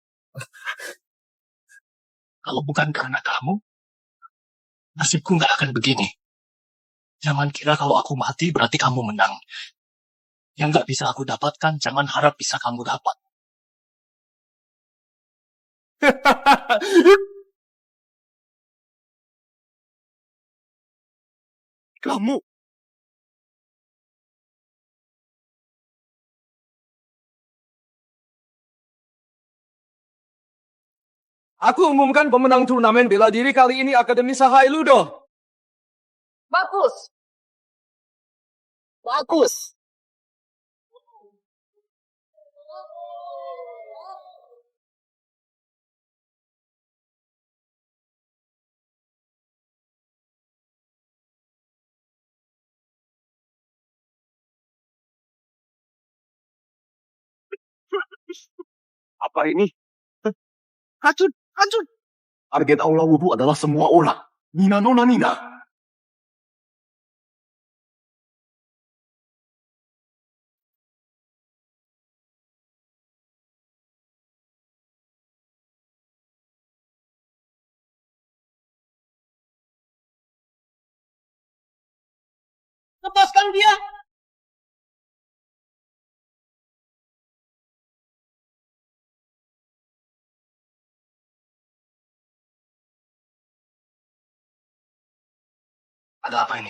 Kalau bukan karena kamu, nasibku gak akan begini. Jangan kira kalau aku mati berarti kamu menang. Yang gak bisa aku dapatkan, jangan harap bisa kamu dapat. Kamu. Aku umumkan pemenang turnamen bela diri kali ini Akademi Sahai Ludo. Bagus. Bagus. Apa ini? Racun, racun. Target Aula Wubu adalah semua orang. Nina Nona Nina. Lepaskan dia. Ada apa ini?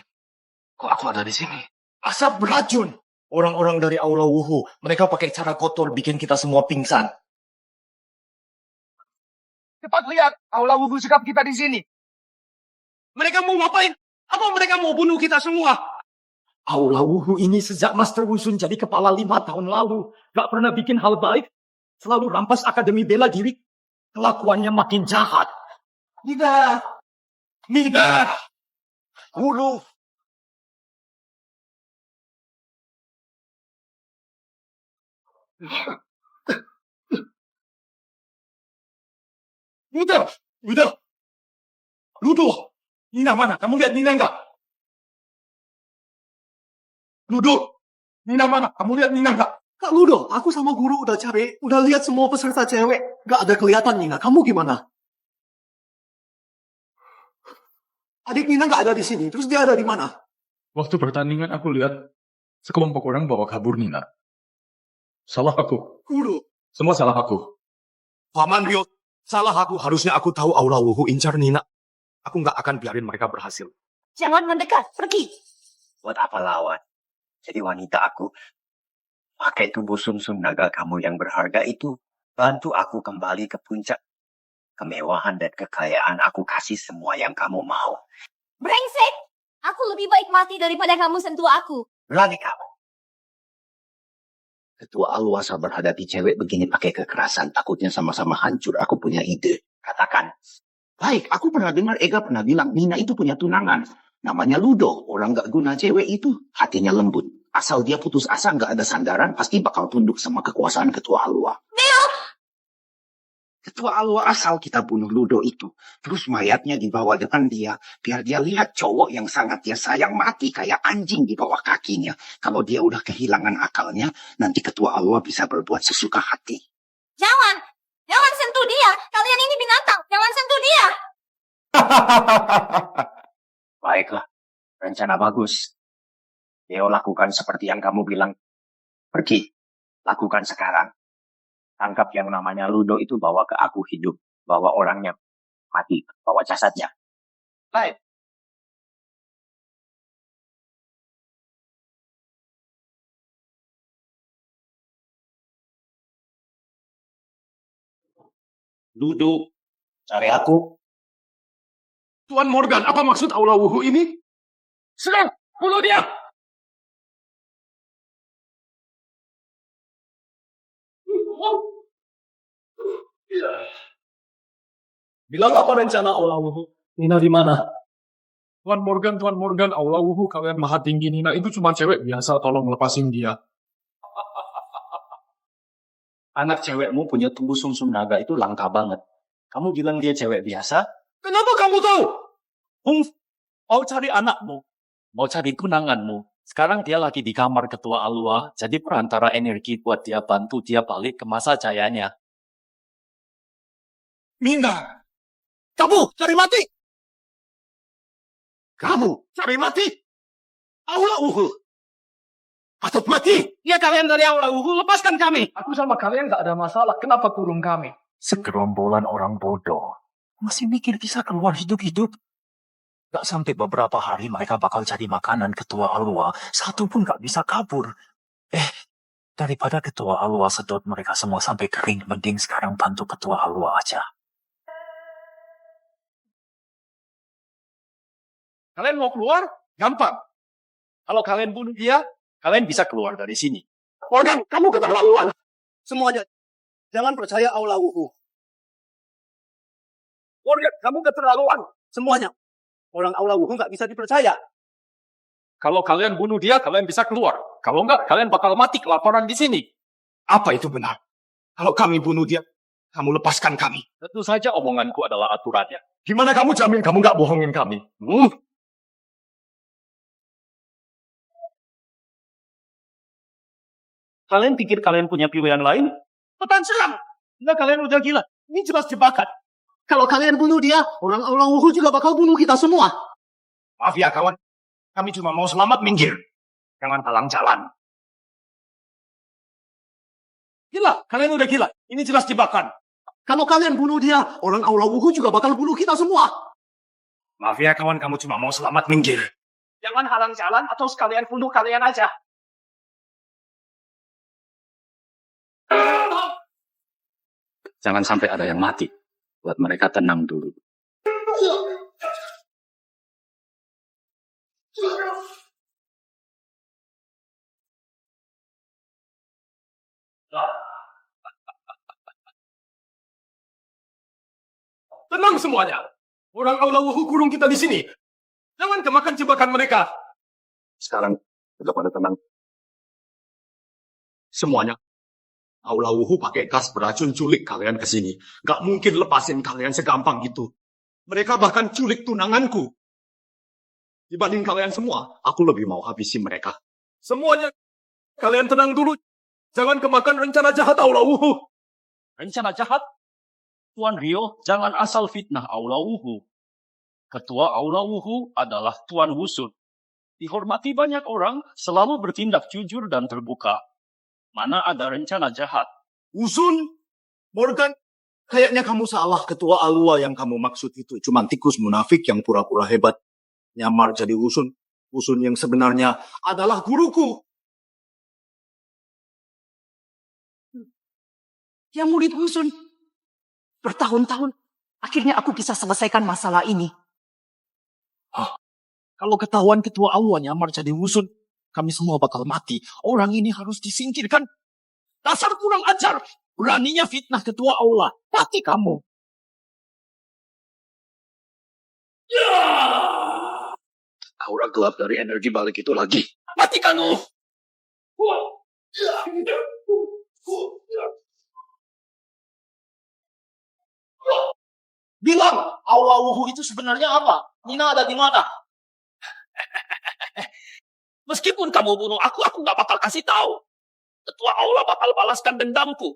Kok aku ada di sini? Asap beracun. Orang-orang dari Aula Wuhu. Mereka pakai cara kotor bikin kita semua pingsan. Cepat lihat. Aula Wuhu sekap kita di sini. Mereka mau ngapain? Apa mereka mau bunuh kita semua? Aula Wuhu ini sejak Master Wusun jadi kepala 5 tahun lalu. Gak pernah bikin hal baik. Selalu rampas Akademi Bela Diri. Kelakuannya makin jahat. Nida. Nida. Wudu. Udah. Ludo. Nina mana? Kamu lihat Nina enggak? Ludo. Nina mana? Kamu lihat Nina enggak? Kak Ludo, aku sama guru udah cari, udah lihat semua peserta cewek. Gak ada kelihatan Nina. Kamu gimana? Adik Nina gak ada di sini. Terus dia ada di mana? Waktu pertandingan aku lihat sekelompok orang bawa kabur Nina. Salah aku. Guru. Semua salah aku. Paman Rio, salah aku. Harusnya aku tahu Aura Wuhu incar Nina. Aku gak akan biarin mereka berhasil. Jangan mendekat, pergi. Buat apa lawan? Jadi wanita aku. Pakai tubuh sumsum naga kamu yang berharga itu. Bantu aku kembali ke puncak. Kemewahan dan kekayaan aku kasih semua yang kamu mau. Brengsek! Aku lebih baik mati daripada kamu sentuh aku. Berani kamu. Ketua Alwasa berhadapi cewek begini pakai kekerasan. Takutnya sama-sama hancur. Aku punya ide. Katakan. Baik, aku pernah dengar Ega pernah bilang Nina itu punya tunangan. Namanya Ludo. Orang gak guna cewek itu. Hatinya lembut. Asal dia putus asa gak ada sandaran. Pasti bakal tunduk sama kekuasaan Ketua Alwa. Ketua Alwa asal kita bunuh Ludo itu. Terus mayatnya dibawa depan dia. Biar dia lihat cowok yang sangat dia sayang mati kayak anjing di bawah kakinya. Kalau dia udah kehilangan akalnya, nanti Ketua Alwa bisa berbuat sesuka hati. Jangan! Jangan sentuh dia! Kalian ini binatang! Jangan sentuh dia! Baiklah, rencana bagus. Deo lakukan seperti yang kamu bilang. Pergi, lakukan sekarang. Tangkap yang namanya Ludo itu bawa ke aku hidup. Bawa orangnya mati, bawa jasadnya. Baik. Ludo, cari aku. Tuan Morgan, apa maksud Aula Wuhu ini? Serang! Bunuh dia! Bilang apa rencana Aula Wuhu? Nina di mana? Tuan Morgan, Aula Wuhu kalian maha tinggi. Nina itu cuma cewek biasa, tolong lepasin dia. Anak cewekmu punya tubuh sumsum naga itu langka banget. Kamu bilang dia cewek biasa? Kenapa kamu tahu? Mau cari anakmu. Mau cari tunanganmu. Sekarang dia lagi di kamar Ketua Alwa, jadi perantara energi buat dia bantu dia balik ke masa jayanya. Mina! Kamu cari mati! Kamu cari mati! Aula Wuhu! Patut mati! Ya kalian dari Aula Wuhu, lepaskan kami! Aku sama kalian gak ada masalah, kenapa kurung kami? Segerombolan orang bodoh. Masih mikir bisa keluar hidup-hidup. Gak sampai beberapa hari mereka bakal cari makanan Ketua Alwa. Satu pun gak bisa kabur. Daripada Ketua Alwa sedot mereka semua sampai kering, mending sekarang bantu Ketua Alwa aja. Kalian mau keluar? Gampang. Kalau kalian bunuh dia, kalian bisa keluar dari sini. Morgan, kamu keterlaluan. Semuanya, jangan percaya Aula Wuhu. Morgan, kamu keterlaluan. Semuanya. Orang Aula Wuhu nggak bisa dipercaya. Kalau kalian bunuh dia, kalian bisa keluar. Kalau enggak, kalian bakal mati kelaparan di sini. Apa itu benar? Kalau kami bunuh dia, kamu lepaskan kami. Tentu saja omonganku adalah aturannya. Gimana kamu jamin kamu nggak bohongin kami? Kalian pikir kalian punya pilihan lain? Tekan serang. Enggak, kalian udah gila. Ini jelas jebakan. Kalau kalian bunuh dia, orang Aula Wuhu juga bakal bunuh kita semua. Maaf ya kawan, kami cuma mau selamat minggir. Jangan halang jalan. Gila, kalian udah gila. Ini jelas jebakan. Kalau kalian bunuh dia, orang Aula Wuhu juga bakal bunuh kita semua. Maaf ya kawan, kamu cuma mau selamat minggir. Jangan halang jalan atau sekalian bunuh kalian aja. Jangan sampai ada yang mati. Buat mereka tenang dulu. Tenang semuanya. Orang Aula Wuhu kurung kita di sini. Jangan kemakan jebakan mereka. Sekarang udah pada tenang. Semuanya. Aula Wuhu pakai gas beracun culik kalian ke sini. Gak mungkin lepasin kalian segampang itu. Mereka bahkan culik tunanganku. Dibanding kalian semua, aku lebih mau habisi mereka. Semuanya, kalian tenang dulu. Jangan kemakan rencana jahat Aula Wuhu. Rencana jahat? Tuan Rio, jangan asal fitnah Aula Wuhu. Ketua Aula Wuhu adalah Tuan Wusun. Dihormati banyak orang, selalu bertindak jujur dan terbuka. Mana ada rencana jahat? Wusun, Morgan, kayaknya kamu salah. Ketua Alwa yang kamu maksud itu cuma tikus munafik yang pura-pura hebat. Nyamar jadi Wusun. Wusun yang sebenarnya adalah guruku. Yang murid Wusun. Bertahun-tahun, akhirnya aku bisa selesaikan masalah ini. Kalau ketahuan ketua aula nyamar jadi wusun, kami semua bakal mati. Orang ini harus disingkirkan. Dasar kurang ajar. Beraninya fitnah ketua aula. Mati kamu. Aura gelap dari energi balik itu lagi. Mati kamu. Bilang, aula wuhu itu sebenarnya apa? Nina ada di mana? Meskipun kamu bunuh aku gak bakal kasih tahu. Ketua aula bakal balaskan dendamku.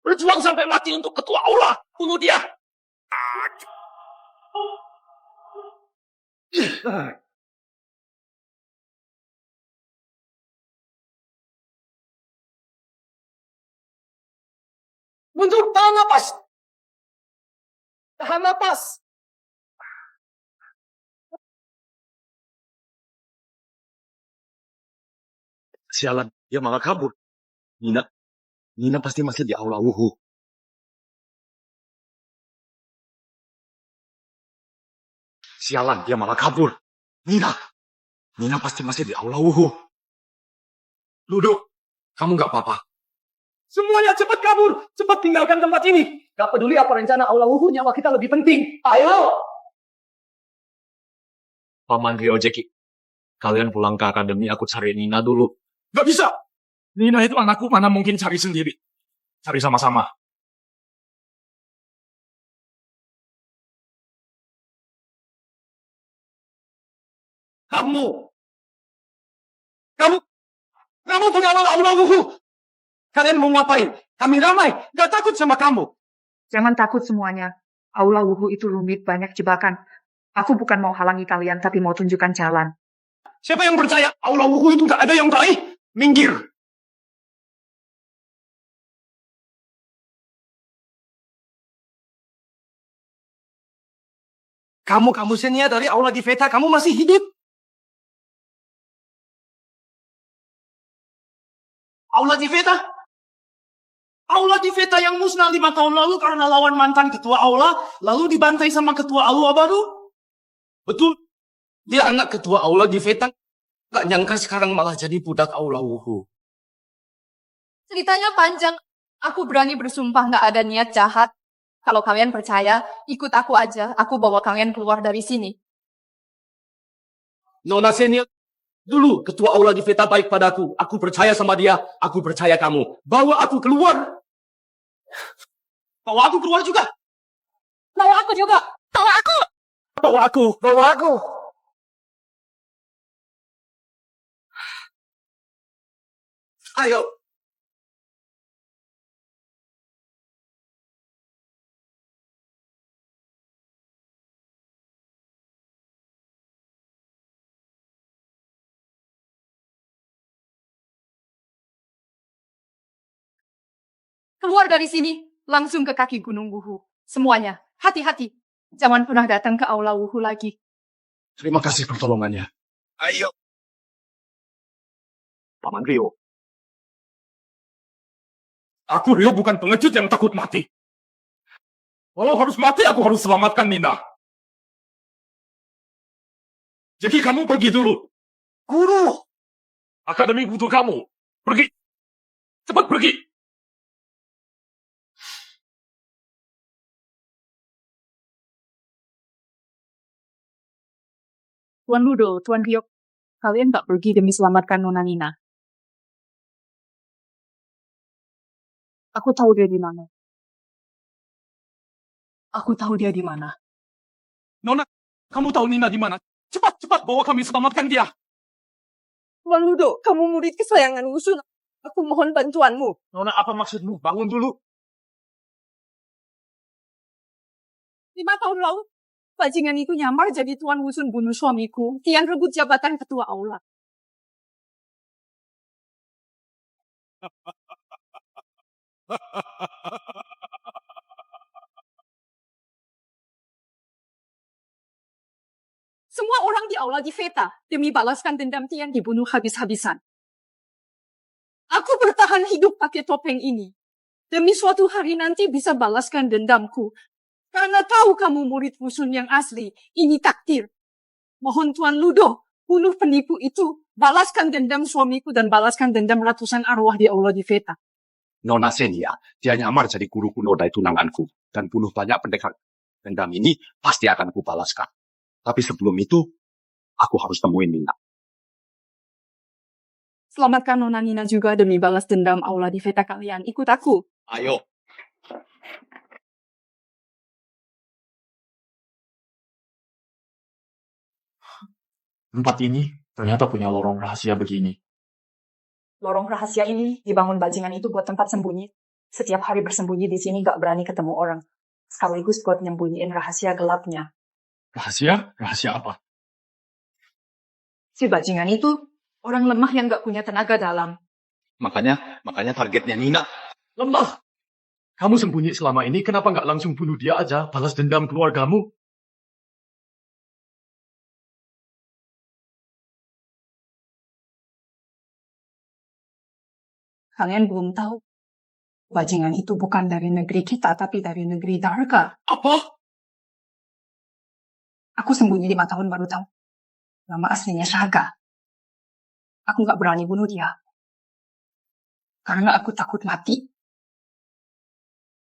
Berjuang sampai mati untuk ketua aula. Bunuh dia. Mundur, tahan napas. Tahan napas. Sialan, dia malah kabur. Nina pasti masih di aula wuhu. Sialan, dia malah kabur. Nina pasti masih di aula wuhu. Ludo, kamu gak apa-apa. Semuanya cepat kabur. Cepat tinggalkan tempat ini. Gak peduli apa rencana aula wuhu, nyawa kita lebih penting. Ayo. Paman Rio Jeki, kalian pulang ke akademi, aku cari Nina dulu. Gak bisa. Nina itu anakku, mana mungkin cari sendiri. Cari sama-sama. Kamu pengawal aula wuhu. Kalian mau ngapain? Kami ramai. Gak takut sama kamu. Jangan takut semuanya. Aula wuhu itu rumit, banyak jebakan. Aku bukan mau halangi kalian, tapi mau tunjukkan jalan. Siapa yang percaya aula wuhu itu gak ada yang baik? Minggir. Kamu senia dari aula di Veta, kamu masih hidup? Aula di Veta? Aula di Veta yang musnah 5 tahun lalu karena lawan mantan ketua aula, lalu dibantai sama ketua aula baru? Betul. Dia anak ketua aula di Veta. Gak nyangka sekarang malah jadi budak aula wuhu. Ceritanya panjang. Aku berani bersumpah gak ada niat jahat. Kalau kalian percaya, ikut aku aja. Aku bawa kalian keluar dari sini. Nona senior, dulu ketua aula di Veta baik padaku. Aku percaya sama dia. Aku percaya kamu. Bawa aku keluar. Bawa aku keluar juga. Bawa aku juga. Bawa aku. Bawa aku. Bawa aku. Ayo. Keluar dari sini. Langsung ke kaki Gunung Wuhu. Semuanya. Hati-hati. Jangan pernah datang ke aula Wuhu lagi. Terima kasih pertolongannya. Ayo. Paman Rio. Aku Rio bukan pengecut yang takut mati. Walau harus mati, aku harus selamatkan Nina. Jadi kamu pergi dulu. Guru! Akademi butuh kamu. Pergi. Cepat pergi. Tuan Ludo, Tuan Ryok, kalian tak pergi demi selamatkan Nona Nina. Aku tahu dia di mana. Aku tahu dia di mana. Nona, kamu tahu Nina di mana? Cepat bawa kami selamatkan dia. Tuan Ludo, kamu murid kesayangan Wusun. Aku mohon bantuanmu. Nona, apa maksudmu? Bangun dulu. 5 tahun lalu, bajingan itu nyamar jadi Tuan Wusun bunuh suamiku. Tian rebut jabatan ketua aula. Semua orang di aula di Veta demi balaskan dendam Tian dibunuh habis-habisan. Aku bertahan hidup pakai topeng ini. Demi suatu hari nanti bisa balaskan dendamku. Karena tahu kamu murid Fusun yang asli, ini takdir. Mohon Tuan Ludo, bunuh penipu itu. Balaskan dendam suamiku dan balaskan dendam ratusan arwah di Aula di Veta. Nona Senia, dia nyamar jadi guru kunoda tunanganku dan bunuh banyak pendekar. Dendam ini pasti akan kubalaskan. Tapi sebelum itu, aku harus temuin Nina. Selamatkan Nona Nina juga demi balas dendam Aula di Veta kalian. Ikut aku. Ayo. Tempat ini ternyata punya lorong rahasia begini. Lorong rahasia ini dibangun bajingan itu buat tempat sembunyi. Setiap hari bersembunyi di sini gak berani ketemu orang. Sekaligus buat nyembunyiin rahasia gelapnya. Rahasia? Rahasia apa? Si bajingan itu orang lemah yang gak punya tenaga dalam. Makanya targetnya Nina. Lemah! Kamu sembunyi selama ini, kenapa nggak langsung bunuh dia aja, balas dendam keluargamu? Kalian belum tahu. Bajingan itu bukan dari negeri kita, tapi dari negeri Darga. Apa? Aku sembunyi 5 tahun baru tahu. Nama aslinya Saga. Aku gak berani bunuh dia. Karena aku takut mati.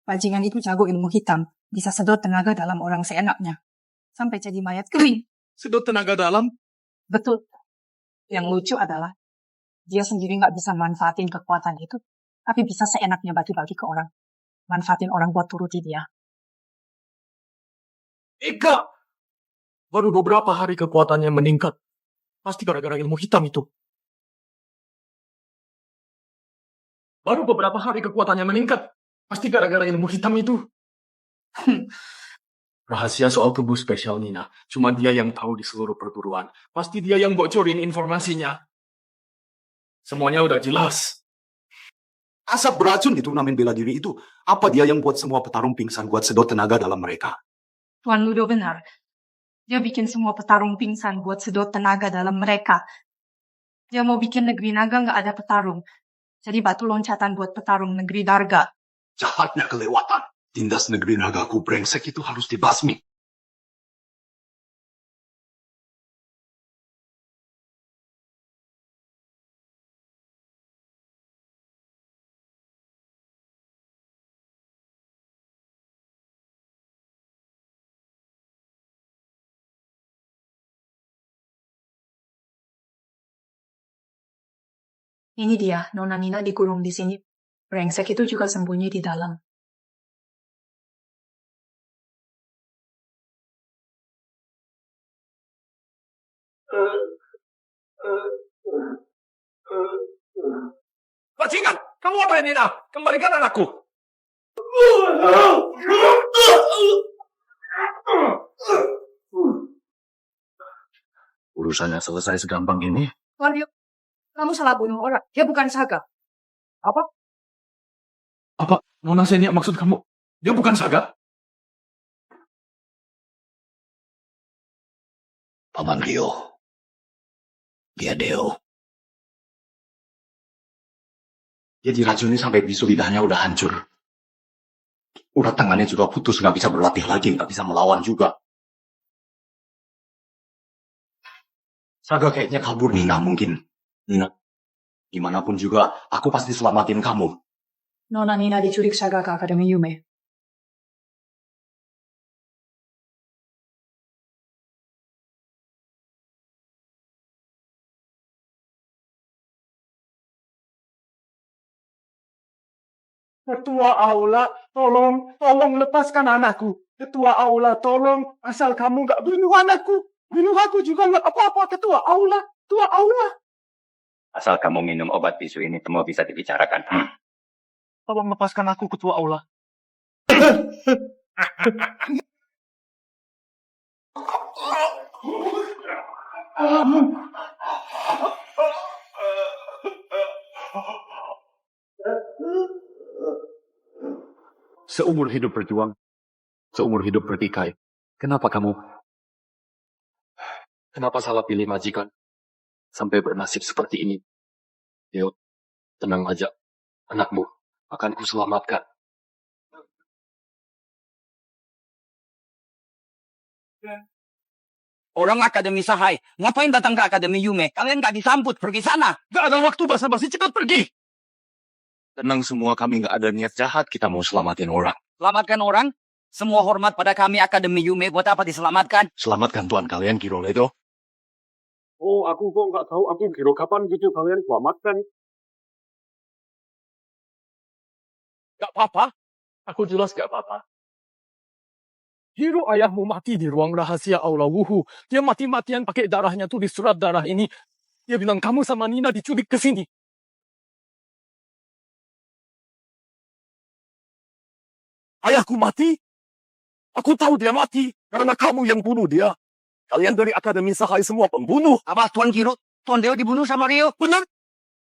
Bajingan itu jago ilmu hitam. Bisa sedot tenaga dalam orang seenaknya. Sampai jadi mayat kering. Sedot tenaga dalam? Betul. Yang lucu adalah dia sendiri gak bisa manfaatin kekuatan itu, tapi bisa seenaknya bagi-bagi ke orang. Manfaatin orang buat turuti dia. Eka! Baru beberapa hari kekuatannya meningkat. Pasti gara-gara ilmu hitam itu. Baru beberapa hari kekuatannya meningkat. Pasti gara-gara ilmu hitam itu. Rahasia soal tubuh spesial Nina. Cuma dia yang tahu di seluruh perguruan. Pasti dia yang bocorin informasinya. Semuanya udah jelas. Asap beracun di turnamen bela diri itu. Apa dia yang buat semua petarung pingsan buat sedot tenaga dalam mereka? Tuan Ludo benar. Dia bikin semua petarung pingsan buat sedot tenaga dalam mereka. Dia mau bikin negeri naga nggak ada petarung. Jadi batu loncatan buat petarung negeri Darga. Jahatnya kelewatan. Tindas negeri nagaku brengsek itu harus dibasmi. Ini dia, Nona Nina dikurung di sini. Brengsek itu juga sembunyi di dalam. Bajingan! Kamu apa ini, Nina? Kembalikan anakku! Urusannya selesai segampang ini. Tuan Rio, kamu salah bunuh orang. Dia bukan Saga. Apa? Nona Senia maksud kamu? Dia bukan Saga? Paman Rio. Dia Deo. Dia diracuni sampai bisu lidahnya udah hancur. Urat tangannya juga putus, nggak bisa berlatih lagi, nggak bisa melawan juga. Saga kayaknya kabur nih, nggak mungkin. Nina, gimana pun juga, aku pasti selamatin kamu. Nona Nina diculik Saga ke Akademi Yume. Ketua Aula, tolong lepaskan anakku. Ketua Aula, tolong, asal kamu nggak bunuh anakku. Bunuh aku juga nggak apa-apa, Ketua Aula. Ketua Aula. Asal kamu minum obat bisu ini, semua bisa dibicarakan. Tolong lepaskan aku, Ketua Aula. Seumur hidup berjuang, seumur hidup bertikai. Kenapa salah pilih majikan? Sampai bernasib seperti ini. Deo, tenang aja. Anakmu akan kuselamatkan. Orang Akademi Sahai, ngapain datang ke Akademi Yume? Kalian gak disambut, pergi sana. Gak ada waktu basa-basi, cepat pergi. Tenang semua, kami gak ada niat jahat. Kita mau selamatin orang. Selamatkan orang? Semua hormat pada kami Akademi Yume, buat apa diselamatkan? Selamatkan tuan kalian, Kiro Leto. Oh, aku kok nggak tahu aku kira kapan gitu kalian selamatkan. Gak apa-apa. Aku jelas gak apa-apa. Hiro ayahmu mati di ruang rahasia Aula Wuhu. Dia mati-matian pakai darahnya tulis surat darah ini. Dia bilang kamu sama Nina diculik ke sini. Ayahku mati? Aku tahu dia mati karena kamu yang bunuh dia. Kalian dari Akademi Sahai semua pembunuh. Apa Tuan Kiro? Tuan Deo dibunuh sama Rio? Benar.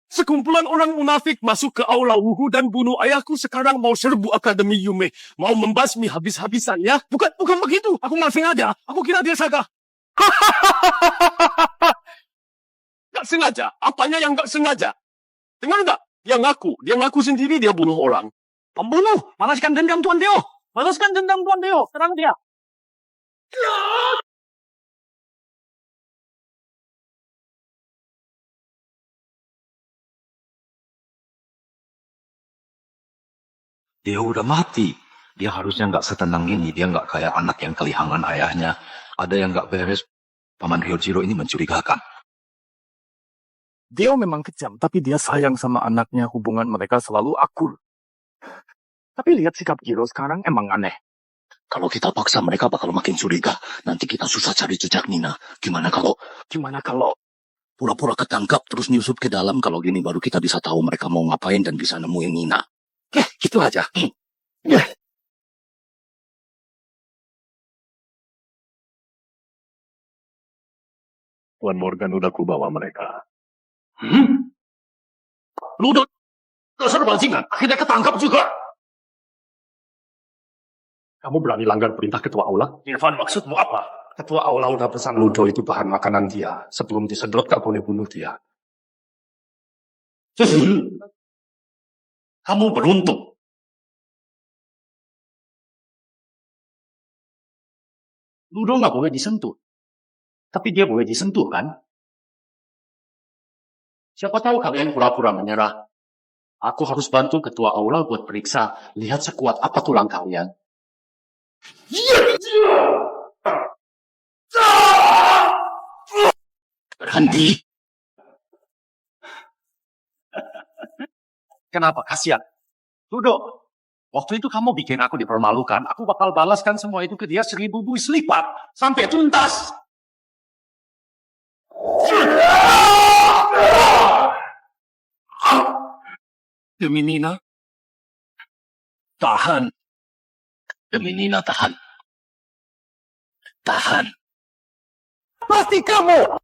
Sekumpulan orang munafik masuk ke Aula Wuhu dan bunuh ayahku, sekarang mau serbu Akademi Yume. Mau membasmi habis-habisan ya. Bukan begitu. Aku maafin aja. Aku kira dia Saga. Gak sengaja. Apanya yang gak sengaja? Dengar gak? Dia ngaku sendiri dia bunuh orang. Pembunuh. Balaskan dendam Tuan Deo. Balaskan dendam Tuan Deo. Serang dia. Dia udah mati. Dia harusnya nggak setenang ini. Dia nggak kayak anak yang kehilangan ayahnya. Ada yang nggak beres. Paman Ryojiro ini mencurigakan. Dia memang kejam, tapi dia sayang sama anaknya. Hubungan mereka selalu akur. Tapi lihat sikap Kiro sekarang emang aneh. Kalau kita paksa mereka bakal makin curiga. Nanti kita susah cari jejak Nina. Gimana kalau pura-pura ketangkap terus nyusup ke dalam. Kalau gini baru kita bisa tahu mereka mau ngapain dan bisa nemuin Nina. Gitu aja. Tuan Morgan udah kubawa mereka. Lu udah dasar bajingan. Akhirnya ketangkap juga. Kamu berani langgar perintah ketua aula? Irfan, maksudmu apa? Ketua aula udah pesan Ludo itu bahan makanan dia. Sebelum disedot, gak boleh bunuh dia. Kamu beruntung. Ludo gak boleh disentuh. Tapi dia boleh disentuh, kan? Siapa tahu kalian pura-pura menyerah. Aku harus bantu ketua aula buat periksa. Lihat sekuat apa tulang kalian. Berhenti. Kenapa? Kasihan. Ludo, waktu itu kamu bikin aku dipermalukan. Aku bakal balaskan semua itu ke dia 1000 buis lipat. Sampai tuntas. Demi Nina. Tahan. Demi Nina, tahan. Tahan. Pasti kamu!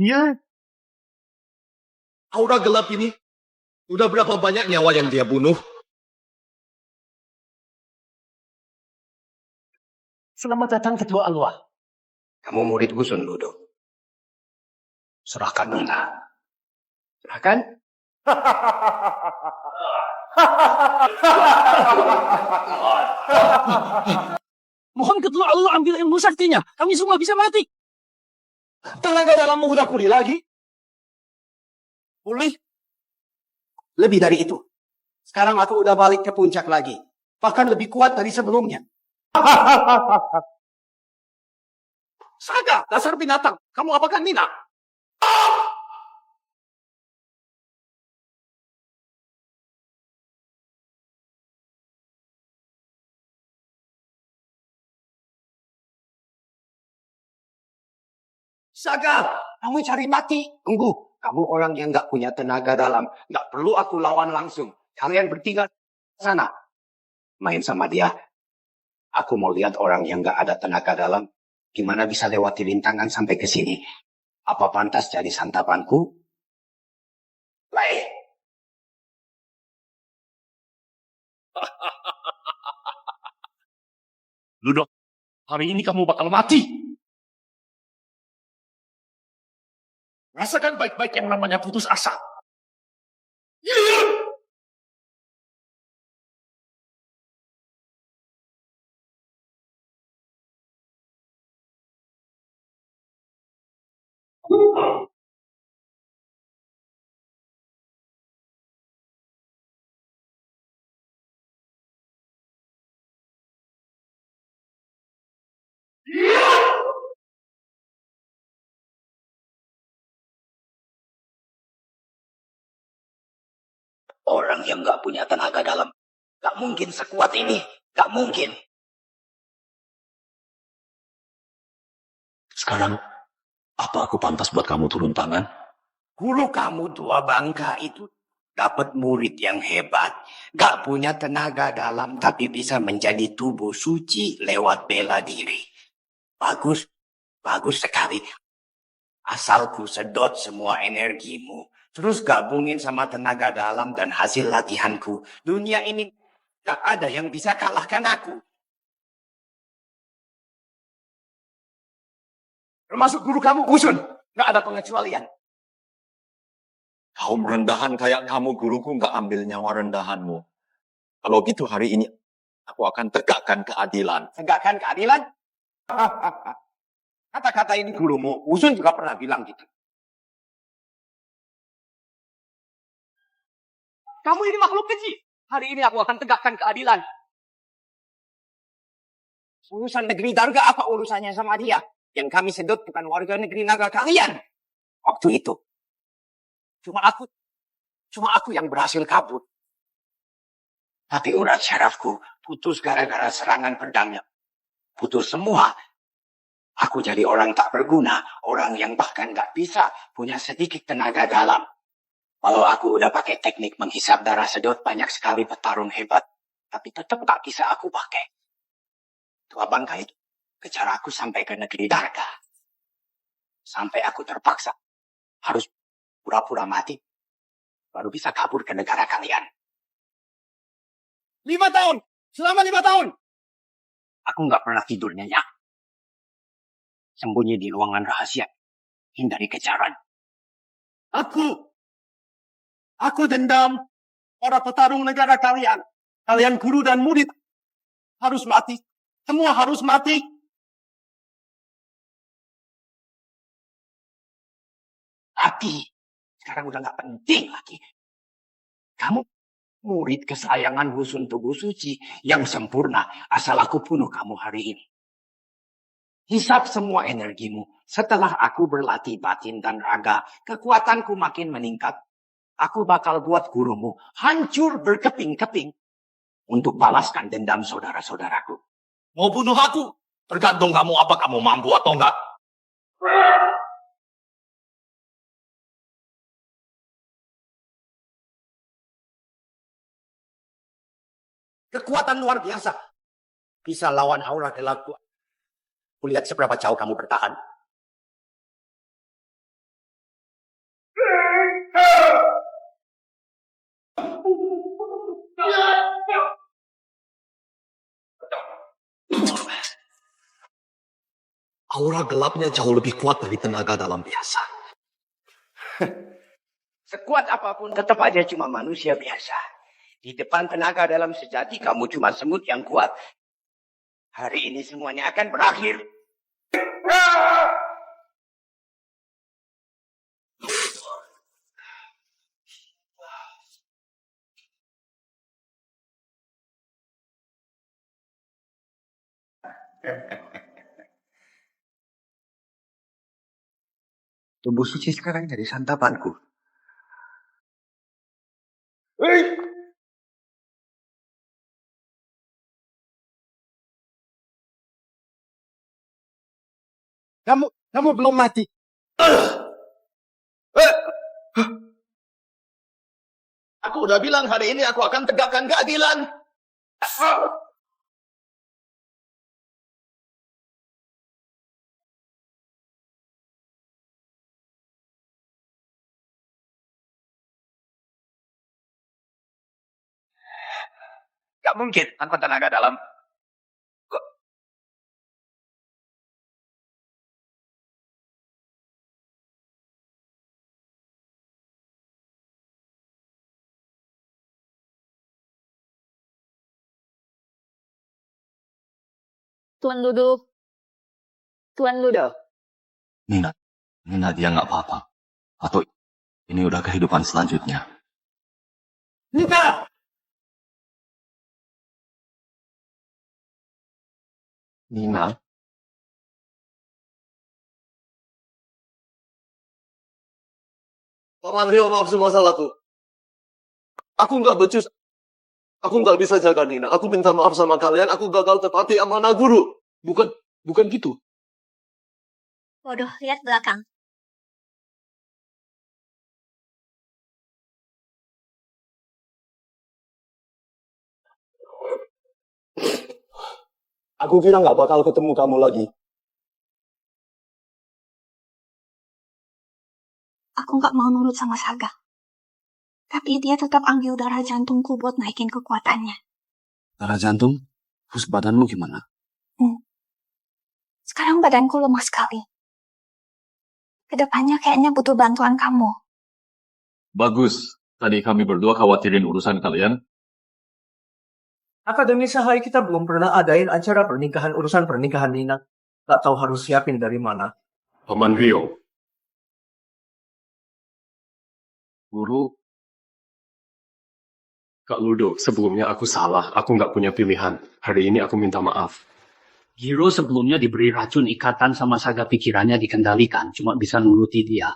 Iya. Aura gelap ini. Udah berapa banyak nyawa yang dia bunuh? Selamat datang ketua aula. Kamu murid Gusun, Ludo. Serahkan Nina. Serahkan? Mohon ketua Allah ambil ilmu saktinya. Kami semua bisa mati. Tenaga dalammu udah pulih lagi? Pulih? Lebih dari itu. Sekarang aku udah balik ke puncak lagi. Bahkan lebih kuat dari sebelumnya. Saga, dasar binatang. Kamu apakan Nina? Saga, kamu cari mati. Tunggu, kamu orang yang gak punya tenaga dalam. Gak perlu aku lawan langsung. Kalian bertiga sana. Main sama dia. Aku mau lihat orang yang gak ada tenaga dalam. Gimana bisa lewati rintangan sampai ke sini? Apa pantas jadi santapanku? Baik. Ludo, hari ini kamu bakal mati. Rasakan baik-baik yang namanya putus asa. Orang yang gak punya tenaga dalam. Gak mungkin sekuat ini. Gak mungkin. Sekarang, apa aku pantas buat kamu turun tangan? Guru kamu tua bangka itu dapat murid yang hebat. Gak punya tenaga dalam tapi bisa menjadi tubuh suci lewat bela diri. Bagus. Bagus sekali. Asal ku sedot semua energimu. Terus gabungin sama tenaga dalam dan hasil latihanku. Dunia ini gak ada yang bisa kalahkan aku. Termasuk guru kamu Usun. Gak ada pengecualian. Kaum rendahan kayak kamu, guruku nggak ambil nyawa rendahanmu. Kalau gitu hari ini, aku akan tegakkan keadilan. Tegakkan keadilan? Kata-kata ini gurumu. Usun juga pernah bilang gitu. Kamu ini makhluk keji. Hari ini aku akan tegakkan keadilan. Urusan negeri Darga apa urusannya sama dia? Yang kami sedot bukan warga negeri naga kalian. Waktu itu. Cuma aku yang berhasil kabur. Tapi urat syarafku putus gara-gara serangan pedangnya. Putus semua. Aku jadi orang tak berguna. Orang yang bahkan gak bisa punya sedikit tenaga dalam. Kalau aku udah pakai teknik menghisap darah sedot, banyak sekali petarung hebat. Tapi tetap gak bisa aku pakai. Tua bangka itu kejar aku sampai ke negeri Darga. Sampai aku terpaksa harus pura-pura mati. Baru bisa kabur ke negara kalian. 5 tahun! Selama 5 tahun! Aku gak pernah tidur nyenyak. Sembunyi di ruangan rahasia. Hindari kejaran. Aku dendam para petarung negara kalian. Kalian guru dan murid harus mati. Semua harus mati. Tapi sekarang udah gak penting lagi. Kamu murid kesayangan Husun Tubuh Suci yang sempurna. Asal aku bunuh kamu hari ini. Hisap semua energimu. Setelah aku berlatih batin dan raga, kekuatanku makin meningkat. Aku bakal buat gurumu hancur berkeping-keping untuk balaskan dendam saudara-saudaraku. Mau bunuh aku? Tergantung kamu apa kamu mampu atau enggak. Kekuatan luar biasa. Bisa lawan aura gelapku. Kulihat seberapa jauh kamu bertahan. Aura gelapnya jauh lebih kuat dari tenaga dalam biasa. Sekuat apapun tetap aja cuma manusia biasa. Di depan tenaga dalam sejati kamu cuma semut yang kuat. Hari ini semuanya akan berakhir. Tubuh suci sekarang jadi santapanku. Kamu belum mati. Aku udah bilang hari ini aku akan tegakkan keadilan. Gak mungkin tanpa tenaga dalam. Tuan Ludo. Tuan Ludo. Nina dia nggak apa-apa. Atau ini udah kehidupan selanjutnya. Nina! Nina? Paman Rio, maaf semua salahku. Aku nggak becus. Aku nggak bisa jaga Nina. Aku minta maaf sama kalian. Aku gagal tepati amanah guru. Bukan gitu. Bodoh, lihat belakang. Aku kira nggak bakal ketemu kamu lagi. Aku nggak mau nurut sama Saga. Tapi dia tetap ambil darah jantungku buat naikin kekuatannya. Darah jantung? Terus badanmu gimana? Sekarang badanku lemah sekali. Kedepannya kayaknya butuh bantuan kamu. Bagus. Tadi kami berdua khawatirin urusan kalian. Akademi Sahai kita belum pernah adain acara pernikahan, urusan pernikahan Nina. Gak tahu harus siapin dari mana. Paman Rio, Guru, Kak Ludo, sebelumnya aku salah. Aku nggak punya pilihan. Hari ini aku minta maaf. Giro sebelumnya diberi racun ikatan sama Saga pikirannya dikendalikan, cuma bisa nuruti dia.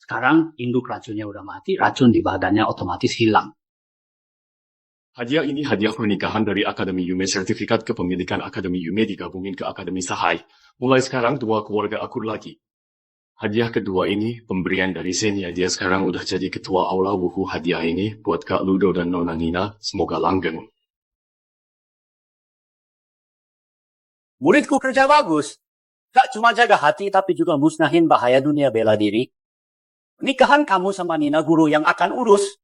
Sekarang induk racunnya udah mati, racun di badannya otomatis hilang. Hadiah ini hadiah pernikahan dari Akademi Yume. Sertifikat kepemilikan Akademi Yume digabungin ke Akademi Sahai. Mulai sekarang dua keluarga akur lagi. Hadiah kedua ini pemberian dari Zenia. Dia sekarang udah jadi ketua aula wuhu. Hadiah ini buat Kak Ludo dan Nona Nina. Semoga langgeng. Muridku kerja bagus. Gak cuma jaga hati, tapi juga musnahin bahaya dunia bela diri. Nikahan kamu sama Nina guru yang akan urus.